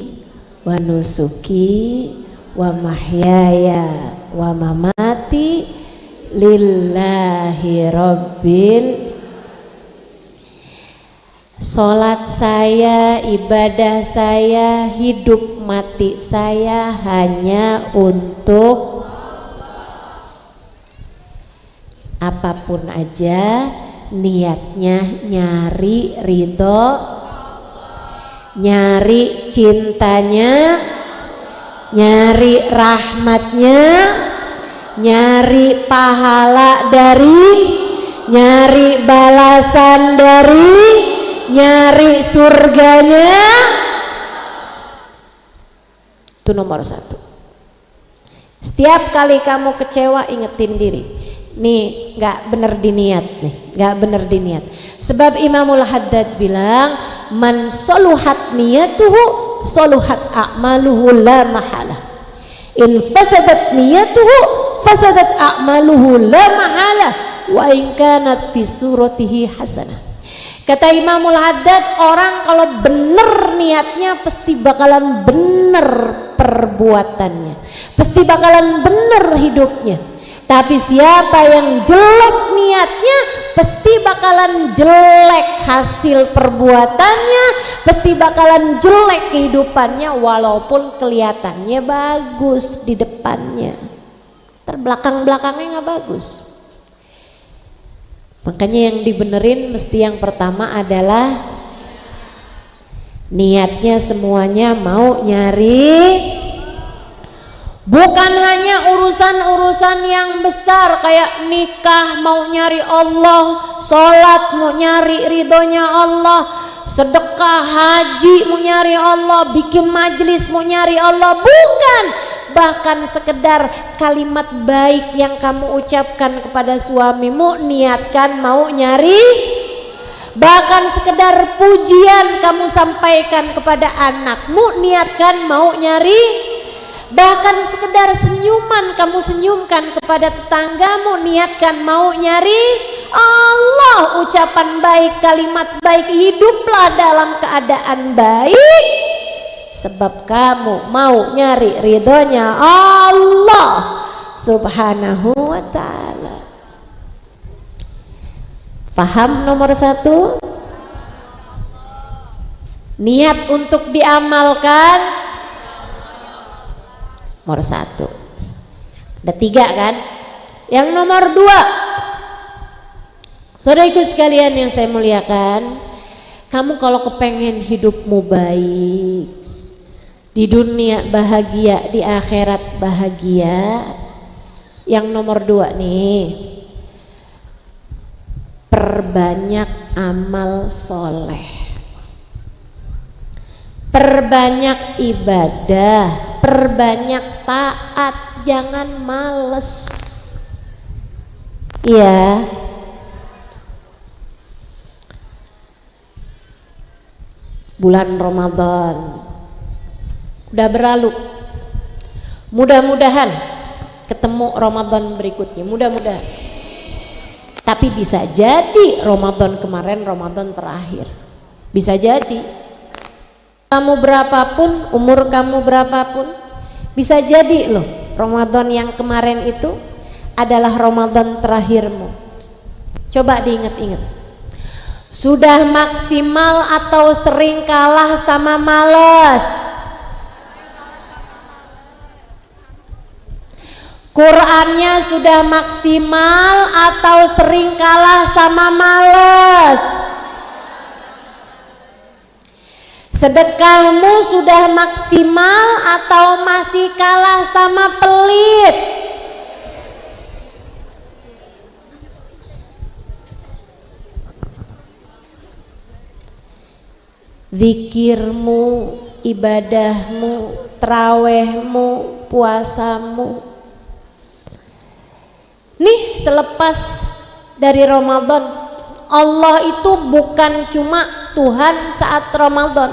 wa nusuki wa mahyaya wa mamati lillahi rabbil. Salat saya, ibadah saya, hidup mati saya hanya untuk apapun aja niatnya nyari ridho, nyari cintanya, nyari rahmatnya, nyari pahala dari, nyari balasan dari, nyari surganya. Itu nomor 1. Setiap kali kamu kecewa ingetin diri, nih nggak bener diniat, nih nggak bener diniat. Sebab Imamul Haddad bilang, man soluhat niyatuhu soluhat a'maluhu la mahalah, in fasadat niyatuhu fasadat a'maluhu la mahalah wa in kanat fi suratihi hasanah. Kata Imamul Haddad, orang kalau bener niatnya pasti bakalan bener perbuatannya, pasti bakalan bener hidupnya. Tapi siapa yang jelek niatnya, pasti bakalan jelek hasil perbuatannya, pasti bakalan jelek kehidupannya, walaupun kelihatannya bagus di depannya, terbelakang-belakangnya nggak bagus. Makanya yang dibenerin mesti yang pertama adalah niatnya, semuanya mau nyari, bukan hanya urusan-urusan yang besar kayak nikah mau nyari Allah, sholat mau nyari ridhonya Allah, sedekah haji mau nyari Allah, bikin majelis mau nyari Allah, bukan. Bahkan sekedar kalimat baik yang kamu ucapkan kepada suamimu, niatkan mau nyari. Bahkan sekedar pujian kamu sampaikan kepada anakmu, niatkan mau nyari. Bahkan sekedar senyuman kamu senyumkan kepada tetanggamu, niatkan mau nyari. Allah, ucapan baik, kalimat baik, hiduplah dalam keadaan baik, sebab kamu mau nyari ridhonya Allah subhanahu wa ta'ala. Faham nomor satu? Niat untuk diamalkan nomor satu. Ada tiga kan? Yang nomor dua, saudaraku sekalian yang saya muliakan, kamu kalau kepengen hidupmu baik, di dunia bahagia, di akhirat bahagia, yang nomor dua nih, perbanyak amal soleh, perbanyak ibadah, perbanyak taat, jangan males. Iya. Bulan Ramadan udah berlalu, mudah-mudahan ketemu Ramadan berikutnya, mudah-mudahan. Tapi bisa jadi Ramadan kemarin Ramadan terakhir, bisa jadi. Kamu berapapun, umur kamu berapapun, bisa jadi loh Ramadan yang kemarin itu adalah Ramadan terakhirmu. Coba diingat-ingat, sudah maksimal atau sering kalah sama malas? Qurannya sudah maksimal atau sering kalah sama malas? Sedekahmu sudah maksimal atau masih kalah sama pelit? Zikirmu, ibadahmu, trawehmu, puasamu. Nih selepas dari Ramadan, Allah itu bukan cuma Tuhan saat Ramadan,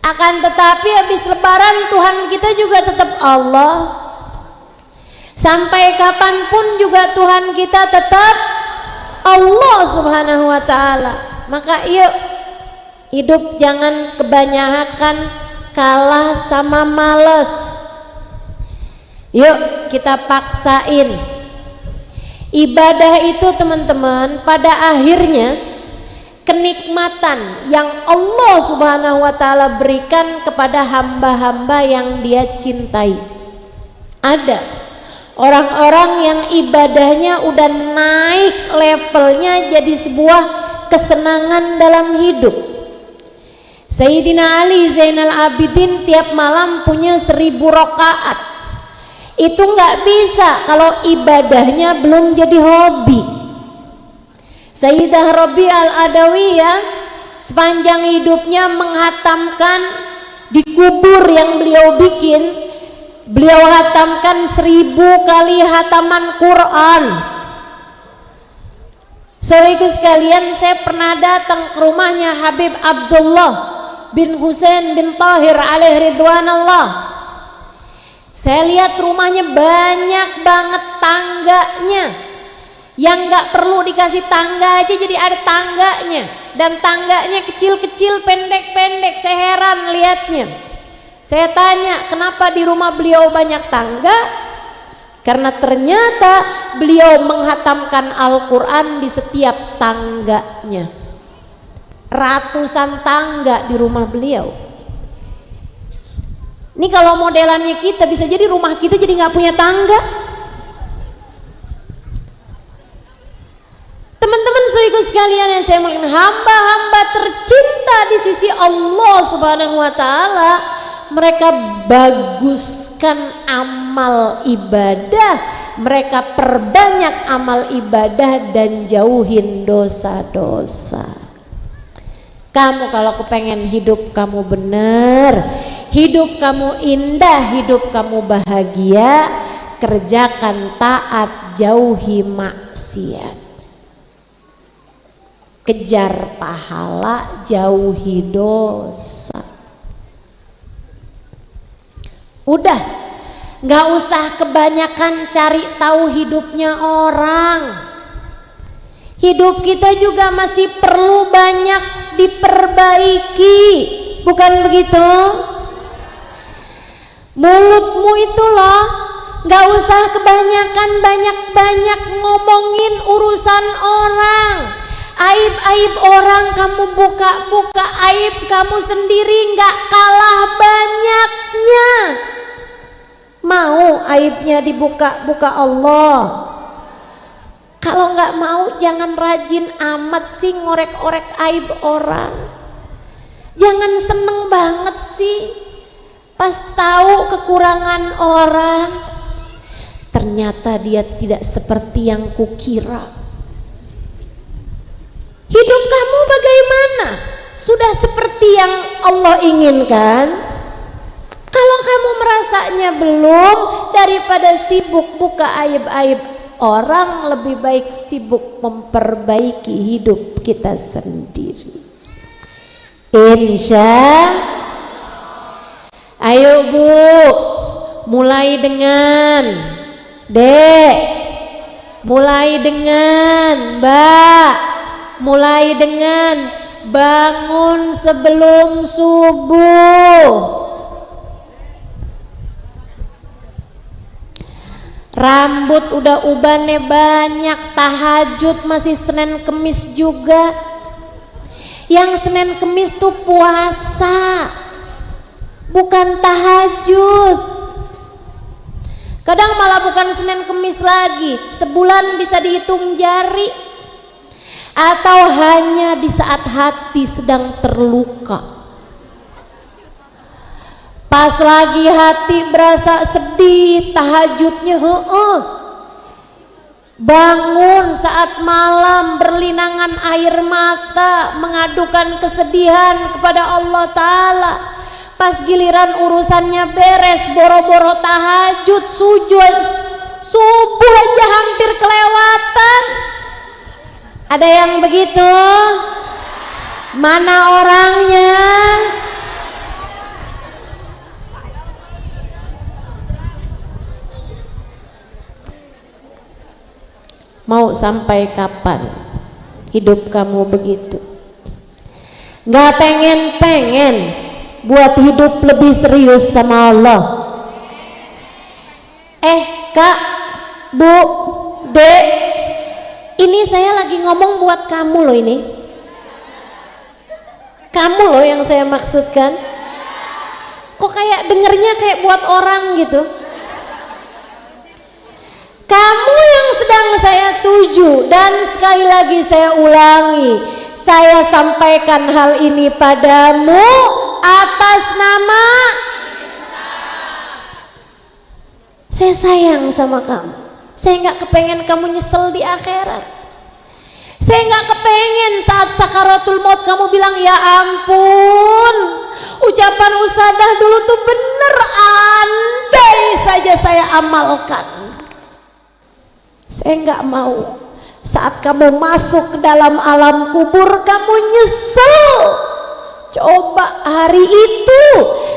akan tetapi habis lebaran Tuhan kita juga tetap Allah. Sampai kapanpun juga Tuhan kita tetap Allah subhanahu wa ta'ala. Maka yuk, hidup jangan kebanyakan kalah sama males. Yuk kita paksain. Ibadah itu teman-teman pada akhirnya kenikmatan yang Allah subhanahu wa ta'ala berikan kepada hamba-hamba yang dia cintai. Ada orang-orang yang ibadahnya udah naik levelnya jadi sebuah kesenangan dalam hidup. Sayyidina Ali Zainal Abidin tiap malam punya 1000 rakaat. Itu nggak bisa kalau ibadahnya belum jadi hobi. Sayyidah Rabi al-Adawiyah sepanjang hidupnya menghatamkan di kubur yang beliau bikin, beliau hatamkan 1000 kali hataman Quran. Saudaraku sekalian, saya pernah datang ke rumahnya Habib Abdullah bin Husain bin Tahir alaihi ridwanallah. Saya lihat rumahnya banyak banget tangganya, yang nggak perlu dikasih tangga aja jadi ada tangganya, dan tangganya kecil-kecil, pendek-pendek. Saya heran lihatnya. Saya tanya, kenapa di rumah beliau banyak tangga? Karena ternyata beliau menghatamkan Al-Quran di setiap tangganya. Ratusan tangga di rumah beliau. Ini kalau modelannya kita, bisa jadi rumah kita jadi nggak punya tangga. Teman-teman saudaraku sekalian yang saya muliakan, hamba-hamba tercinta di sisi Allah subhanahu wa ta'ala, mereka baguskan amal ibadah, mereka perbanyak amal ibadah dan jauhin dosa-dosa. Kamu kalau kepengen hidup kamu benar, hidup kamu indah, hidup kamu bahagia, kerjakan taat, jauhi maksiat. Kejar pahala, jauhi dosa. Udah, nggak usah kebanyakan cari tahu hidupnya orang. Hidup kita juga masih perlu banyak diperbaiki, bukan begitu? Mulutmu itu loh, gak usah kebanyakan banyak-banyak ngomongin urusan orang. Aib-aib orang kamu buka-buka, aib kamu sendiri gak kalah banyaknya. Mau aibnya dibuka-buka Allah? Kalau nggak mau jangan rajin amat sih ngorek-orek aib orang. Jangan seneng banget sih pas tahu kekurangan orang, ternyata dia tidak seperti yang kukira. Hidup kamu bagaimana? Sudah seperti yang Allah inginkan? Kalau kamu merasanya belum, daripada sibuk buka aib-aib orang, lebih baik sibuk memperbaiki hidup kita sendiri. Ayo Bu, mulai dengan Dek, mulai dengan Mbak, mulai dengan bangun sebelum subuh. Rambut udah ubannya banyak, tahajud masih Senin Kemis juga. Yang Senin Kemis tuh puasa, bukan tahajud. Kadang malah bukan Senin Kemis lagi, sebulan bisa dihitung jari. Atau hanya di saat hati sedang terluka, pas lagi hati berasa sedih, tahajudnya bangun saat malam berlinangan air mata mengadukan kesedihan kepada Allah Ta'ala. Pas giliran urusannya beres, boro-boro tahajud, sujud, subuh aja hampir kelewatan. Ada yang begitu? Mana orangnya? Mau sampai kapan hidup kamu begitu? Gak pengen buat hidup lebih serius sama Allah? Kak, Bu, Dek, ini saya lagi ngomong buat kamu loh ini. Kamu loh yang saya maksudkan. Kok kayak dengernya kayak buat orang gitu? Kamu yang sedang saya tuju, dan sekali lagi saya ulangi, saya sampaikan hal ini padamu atas nama saya sayang sama kamu. Saya nggak kepengen kamu nyesel di akhirat. Saya nggak kepengen saat sakaratul maut kamu bilang, ya ampun, ucapan ustadzah dulu tuh bener, andai saja saya amalkan. Saya nggak mau saat kamu masuk ke dalam alam kubur kamu nyesel. Coba hari itu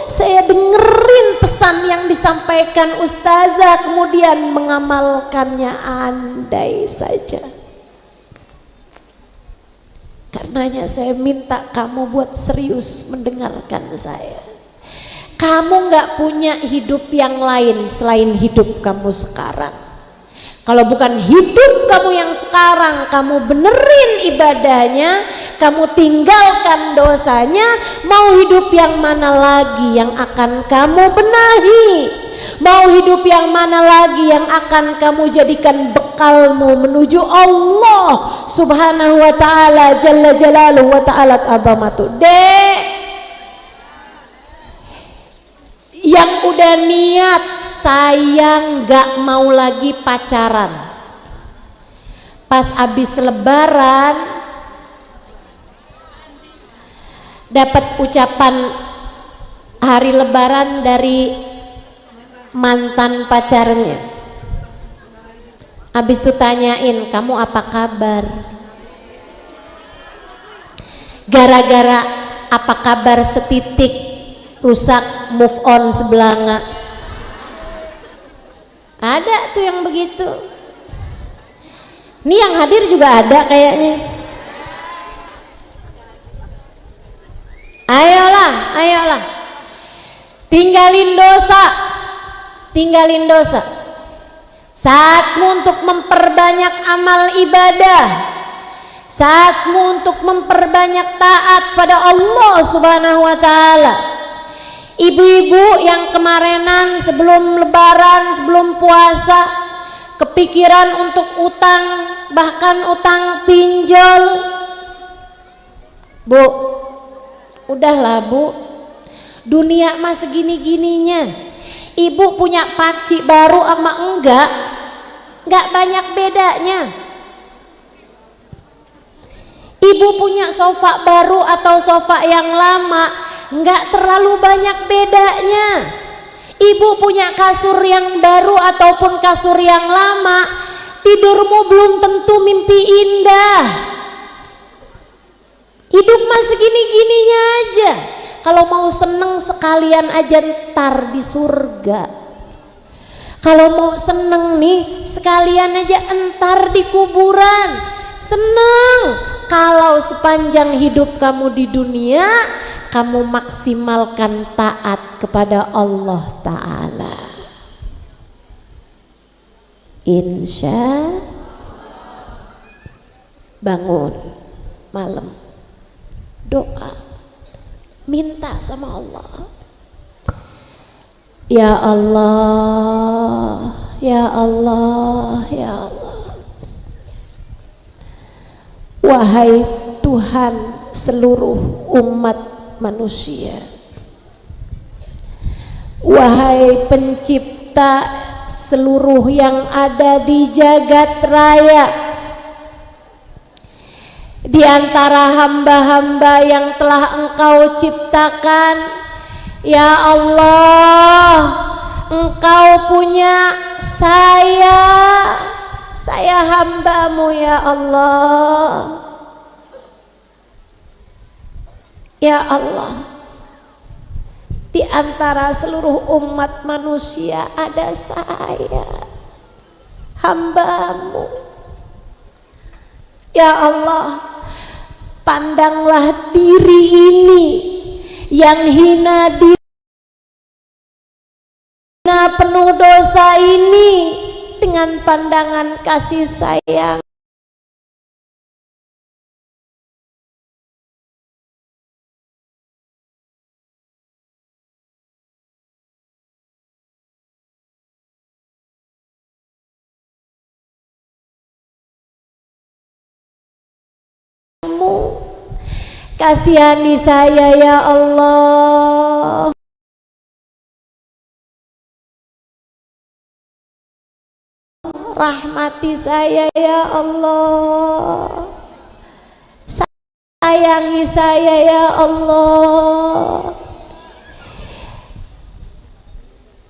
saya dengerin pesan yang disampaikan ustazah, kemudian mengamalkannya, andai saja. Karenanya saya minta kamu buat serius mendengarkan saya. Kamu nggak punya hidup yang lain selain hidup kamu sekarang. Kalau bukan hidup kamu yang sekarang, kamu benerin ibadahnya, kamu tinggalkan dosanya, mau hidup yang mana lagi yang akan kamu benahi? Mau hidup yang mana lagi yang akan kamu jadikan bekalmu menuju Allah Subhanahu wa ta'ala Jalla Jalaluhu wa ta'ala abamatu. Dek, yang udah niat sayang gak mau lagi pacaran, pas abis lebaran dapat ucapan hari lebaran dari mantan pacarnya, abis itu tanyain, kamu apa kabar? Gara-gara apa kabar setitik rusak move on sebelanga. Ada tuh yang begitu. Ini yang hadir juga ada kayaknya. Ayolah, ayolah. Tinggalin dosa. Tinggalin dosa. Saatmu untuk memperbanyak amal ibadah. Saatmu untuk memperbanyak taat pada Allah Subhanahu wa taala. Ibu-ibu yang kemarenan sebelum lebaran, sebelum puasa kepikiran untuk utang, bahkan utang pinjol. Bu, udahlah bu, dunia mah segini-gininya. Ibu punya panci baru sama enggak banyak bedanya. Ibu punya sofa baru atau sofa yang lama, enggak terlalu banyak bedanya. Ibu punya kasur yang baru ataupun kasur yang lama, tidurmu belum tentu mimpi indah. Hidup mah segini-gininya aja. Kalau mau seneng sekalian aja ntar di surga. Kalau mau seneng nih sekalian aja entar di kuburan. Seneng kalau sepanjang hidup kamu di dunia kamu maksimalkan taat kepada Allah Ta'ala. Insya bangun malam doa, minta sama Allah, ya Allah, ya Allah, ya Allah. Wahai Tuhan seluruh umat manusia, wahai pencipta seluruh yang ada di jagat raya, di antara hamba-hamba yang telah Engkau ciptakan, ya Allah, Engkau punya saya hambamu ya Allah. Ya Allah, di antara seluruh umat manusia ada saya, hambamu. Ya Allah, pandanglah diri ini yang hina, penuh dosa ini dengan pandangan kasih sayang. Kasihani saya ya Allah. Rahmati saya ya Allah. Sayangi saya ya Allah.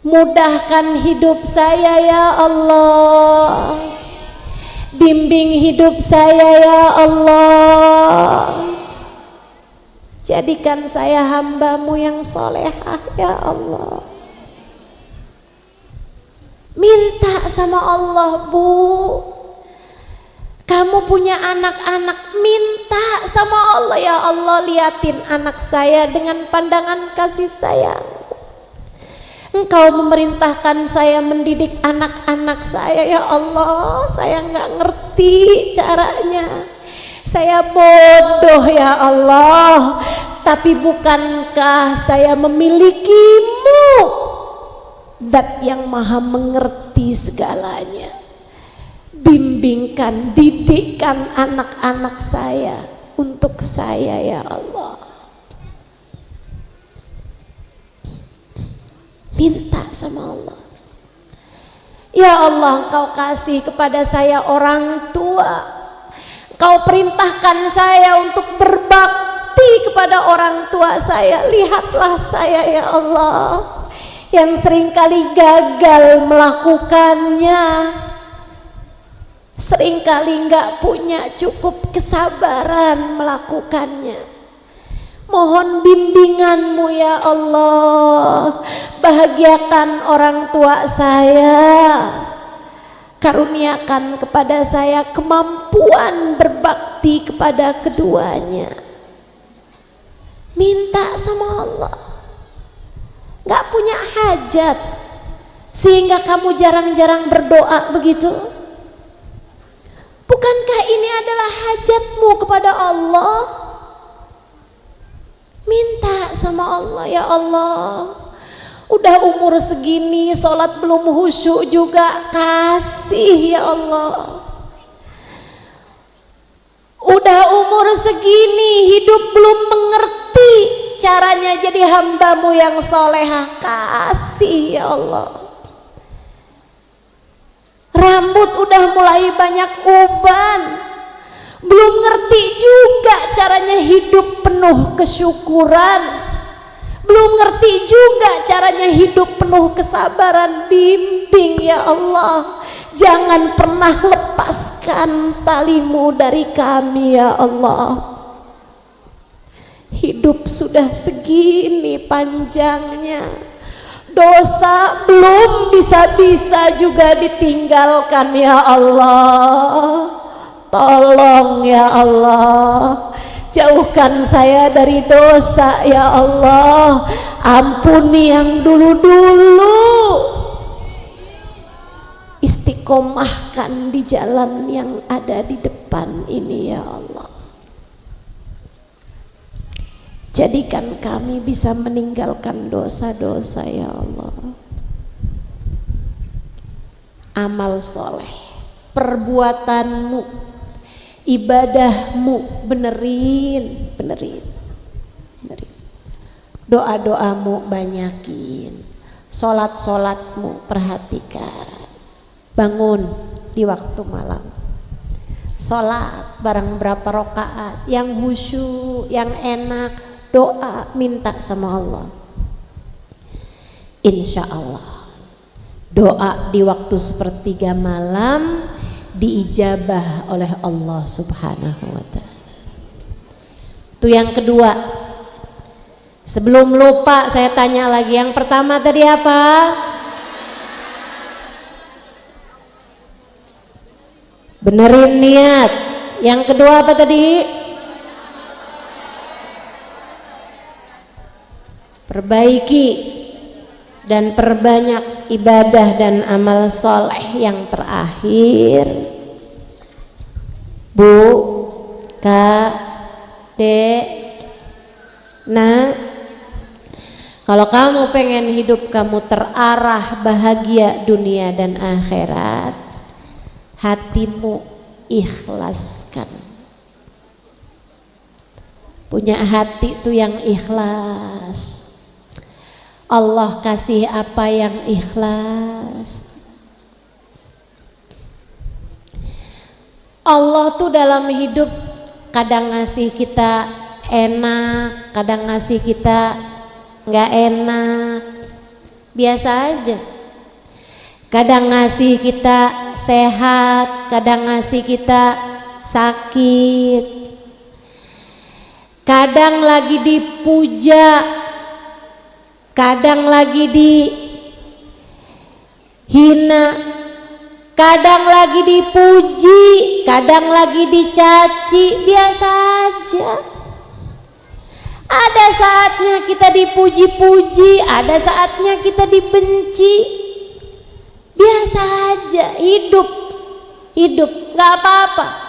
Mudahkan hidup saya ya Allah. Bimbing hidup saya ya Allah. Jadikan saya hambamu yang solehah ya Allah. Minta sama Allah bu. Kamu punya anak-anak, minta sama Allah, ya Allah liatin anak saya dengan pandangan kasih sayang. Engkau memerintahkan saya mendidik anak-anak saya ya Allah. Saya nggak ngerti caranya. Saya bodoh ya Allah, tapi bukankah saya memilikimu, Zat yang maha mengerti segalanya. Bimbingkan, didikkan anak-anak saya untuk saya ya Allah. Minta sama Allah, ya Allah, Engkau kasih kepada saya orang tua. Kau perintahkan saya untuk berbakti kepada orang tua saya. Lihatlah saya ya Allah, yang seringkali gagal melakukannya, seringkali nggak punya cukup kesabaran melakukannya. Mohon bimbinganmu ya Allah. Bahagiakan orang tua saya. karuniakan kepada saya kemampuan berbakti kepada keduanya. Minta sama Allah, gak punya hajat sehingga kamu jarang-jarang berdoa begitu. Bukankah ini adalah hajatmu kepada Allah? Minta sama Allah, ya Allah, udah umur segini sholat belum khusyuk juga, kasih ya Allah. Udah umur segini hidup belum mengerti caranya jadi hambamu yang solehah, kasih ya Allah. Rambut udah mulai banyak uban, belum ngerti juga caranya hidup penuh kesyukuran, belum ngerti juga caranya hidup penuh kesabaran. Bimbing ya Allah, jangan pernah lepaskan talimu dari kami ya Allah. Hidup sudah segini panjangnya, dosa belum bisa-bisa juga ditinggalkan ya Allah. Tolong ya Allah, jauhkan saya dari dosa ya Allah. Ampuni yang dulu-dulu, istiqomahkan di jalan yang ada di depan ini ya Allah. Jadikan kami bisa meninggalkan dosa-dosa ya Allah. Amal soleh, perbuatanmu, ibadahmu benerin. Doa-doamu banyakin, sholat-sholatmu perhatikan. Bangun di waktu malam, sholat bareng berapa rakaat, yang khusyuk, yang enak, doa, minta sama Allah. Insya Allah doa di waktu sepertiga malam diijabah oleh Allah Subhanahu wa ta'ala. Itu yang kedua. Sebelum lupa saya tanya lagi, yang pertama tadi apa? Benerin niat. Yang kedua apa tadi? Perbaiki dan perbanyak ibadah dan amal soleh. Yang terakhir, Bu, Kak, Dek, Nak, kalau kamu pengen hidup kamu terarah bahagia dunia dan akhirat, hatimu ikhlaskan. Punya hati tuh yang ikhlas. Allah kasih apa yang ikhlas. Allah tuh dalam hidup kadang ngasih kita enak, kadang ngasih kita nggak enak, biasa aja. Kadang ngasih kita sehat, kadang ngasih kita sakit. Kadang lagi dipuja, kadang lagi dihina, kadang lagi dipuji, kadang lagi dicaci, biasa aja. Ada saatnya kita dipuji-puji, ada saatnya kita dibenci, biasa aja. Hidup nggak apa-apa.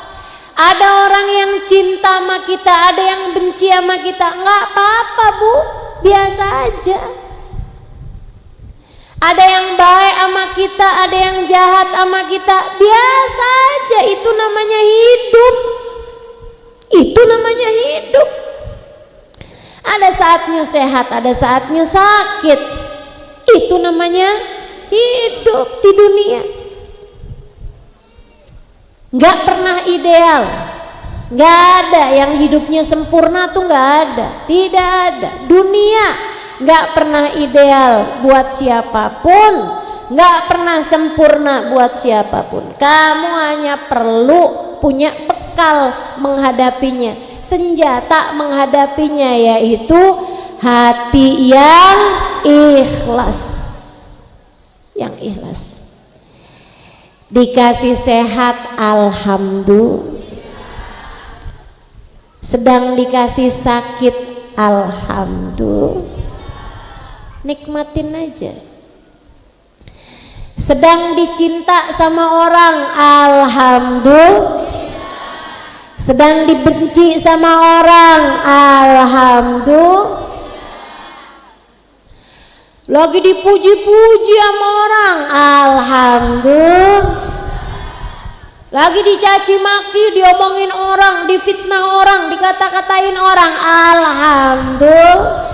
Ada orang yang cinta sama kita, ada yang benci sama kita, nggak apa-apa Bu, biasa aja. Ada yang baik sama kita, ada yang jahat sama kita, biasa aja. Itu namanya hidup. Itu namanya hidup. Ada saatnya sehat, ada saatnya sakit. Itu namanya hidup di dunia. Nggak pernah ideal. Nggak ada yang hidupnya sempurna tuh, nggak ada. Tidak ada. Dunia nggak pernah ideal buat siapapun, nggak pernah sempurna buat siapapun. Kamu hanya perlu punya bekal menghadapinya, senjata menghadapinya, yaitu hati yang ikhlas. Yang ikhlas. dikasih sehat alhamdulillah, sedang dikasih sakit alhamdulillah, nikmatin aja. Sedang dicinta sama orang alhamdulillah, sedang dibenci sama orang alhamdulillah, lagi dipuji-puji sama orang alhamdulillah, lagi dicaci maki, diomongin orang, difitnah orang, dikata-katain orang alhamdulillah.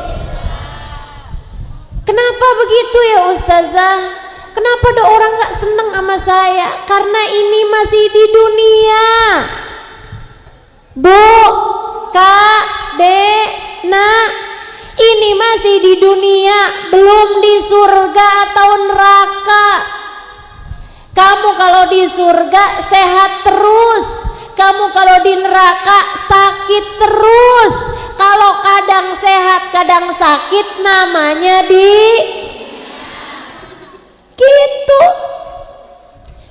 Kenapa begitu ya Ustazah? Kenapa ada orang gak seneng sama saya? Karena ini masih di dunia. Bu, Kak, Dek, Nak, ini masih di dunia, belum di surga atau neraka. Kamu kalau di surga sehat terus, kamu kalau di neraka sakit terus. Kalau kadang sehat kadang sakit namanya di gitu.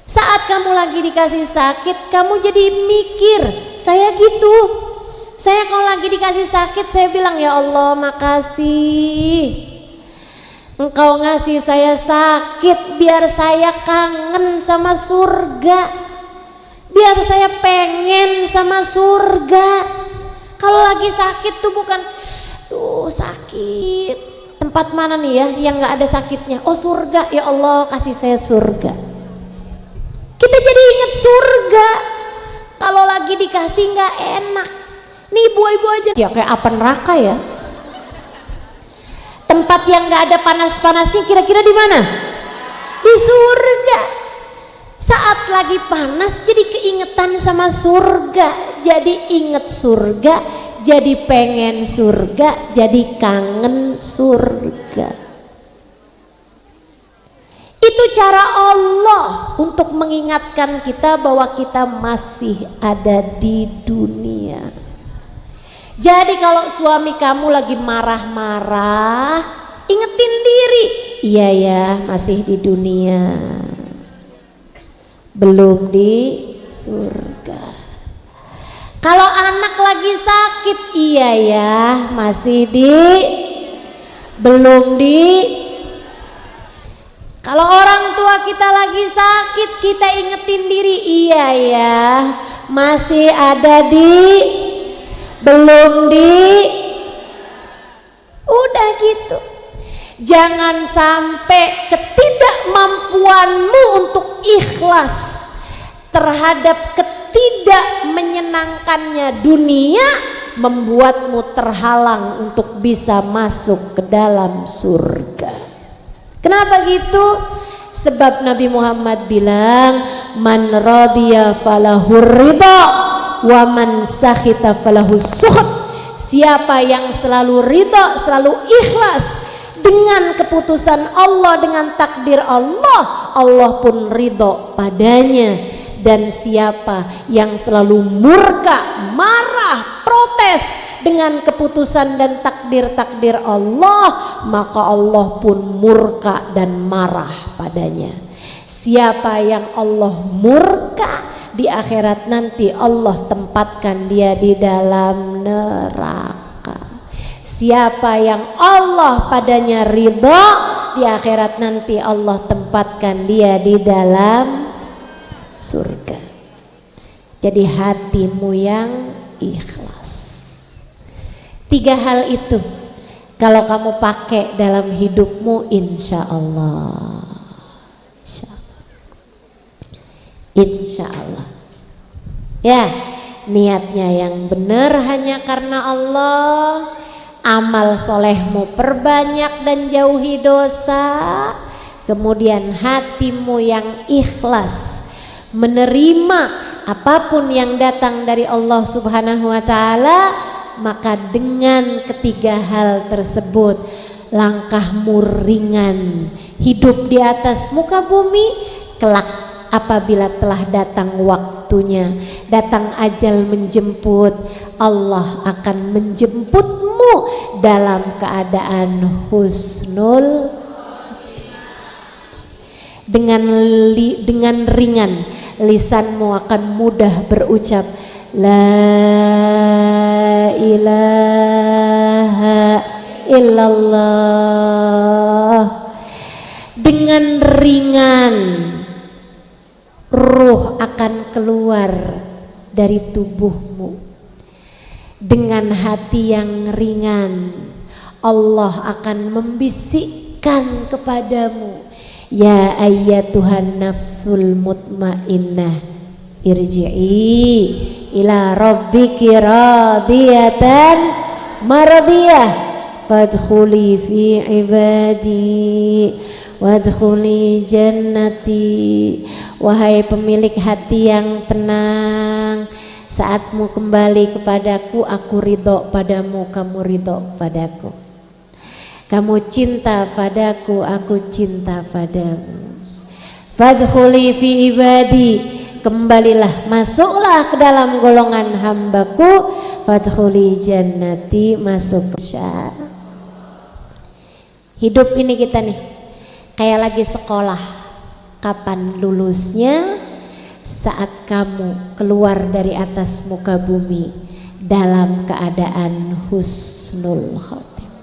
Saat kamu lagi dikasih sakit, kamu jadi mikir, saya gitu. Saya kalau lagi dikasih sakit, saya bilang, ya Allah makasih, Engkau ngasih saya sakit biar saya kangen sama surga, biar saya pengen sama surga. Kalau lagi sakit tuh bukan, sakit, tempat mana nih ya yang gak ada sakitnya? Oh surga, ya Allah kasih saya surga. Kita jadi inget surga. Kalau lagi dikasih gak enak. Nih ibu-ibu aja ya kayak apa neraka ya. Tempat yang gak ada panas-panasnya kira-kira di mana? Di surga. Saat lagi panas jadi keingetan sama surga, jadi inget surga, jadi pengen surga, jadi kangen surga. Itu cara Allah untuk mengingatkan kita bahwa kita masih ada di dunia. Jadi kalau suami kamu lagi marah-marah, ingetin diri, iya ya masih di dunia, belum di surga. Kalau anak lagi sakit, iya ya masih belum di. Kalau orang tua kita lagi sakit, kita ingetin diri, iya ya masih ada di, belum di. Udah gitu. Jangan sampai ketidakmampuanmu untuk ikhlas terhadap tidak menyenangkannya dunia membuatmu terhalang untuk bisa masuk ke dalam surga. Kenapa gitu? Sebab Nabi Muhammad bilang, man radiya falahur ridha wa man sakhita falahus sukhut. Siapa yang selalu ridha, selalu ikhlas dengan keputusan Allah, dengan takdir Allah, Allah pun ridha padanya. Dan siapa yang selalu murka, marah, protes dengan keputusan dan takdir-takdir Allah, maka Allah pun murka dan marah padanya. Siapa yang Allah murka, di akhirat nanti Allah tempatkan dia di dalam neraka. Siapa yang Allah padanya ridha, di akhirat nanti Allah tempatkan dia di dalam surga. Jadi hatimu yang ikhlas. 3 hal itu kalau kamu pakai dalam hidupmu, insya Allah, insya Allah ya, niatnya yang benar hanya karena Allah, amal solehmu perbanyak dan jauhi dosa, kemudian hatimu yang ikhlas menerima apapun yang datang dari Allah Subhanahu wa ta'ala, maka dengan 3 hal tersebut langkahmu ringan hidup di atas muka bumi. Kelak apabila telah datang waktunya, datang ajal menjemput, Allah akan menjemputmu dalam keadaan husnul, dengan ringan lisanmu akan mudah berucap la ilaha illallah. Dengan ringan ruh akan keluar dari tubuhmu. Dengan hati yang ringan Allah akan membisikkan kepadamu, ya ayyatuhan nafsul mutmainnah irji'i ila rabbiki radiyatan maradiyah fadkhuli fi ibadi wadkhuli jannati. Wahai pemilik hati yang tenang, saatmu kembali kepadaku, aku ridho padamu, kamu ridho padaku. Kamu cinta padaku, aku cinta padamu. Fadkhuli fi ibadi, kembalilah, masuklah ke dalam golongan hambaku. Fadkhuli jannati, masuk surga. Hidup ini kita nih kayak lagi sekolah. Kapan lulusnya? Saat kamu keluar dari atas muka bumi dalam keadaan husnul khotimah.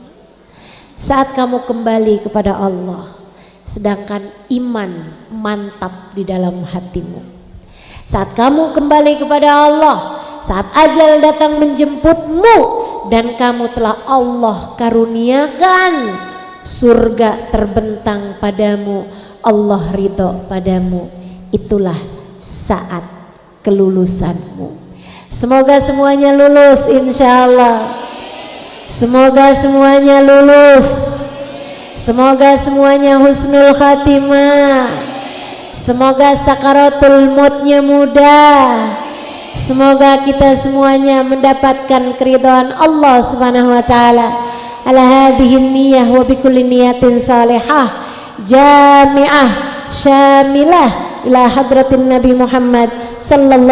Saat kamu kembali kepada Allah sedangkan iman mantap di dalam hatimu. Saat kamu kembali kepada Allah, saat ajal datang menjemputmu dan kamu telah Allah karuniakan surga terbentang padamu, Allah ridho padamu, itulah saat kelulusanmu. Semoga semuanya lulus insyaallah. Semoga semuanya lulus. Semoga semuanya husnul khatimah. Semoga sakaratul mautnya mudah. Semoga kita semuanya mendapatkan keridhaan Allah Subhanahu wa taala. Ala hadhihi niyyah wa bikulli niyatin salihah jami'ah syamilah ila hadratin Nabi Muhammad sallallahu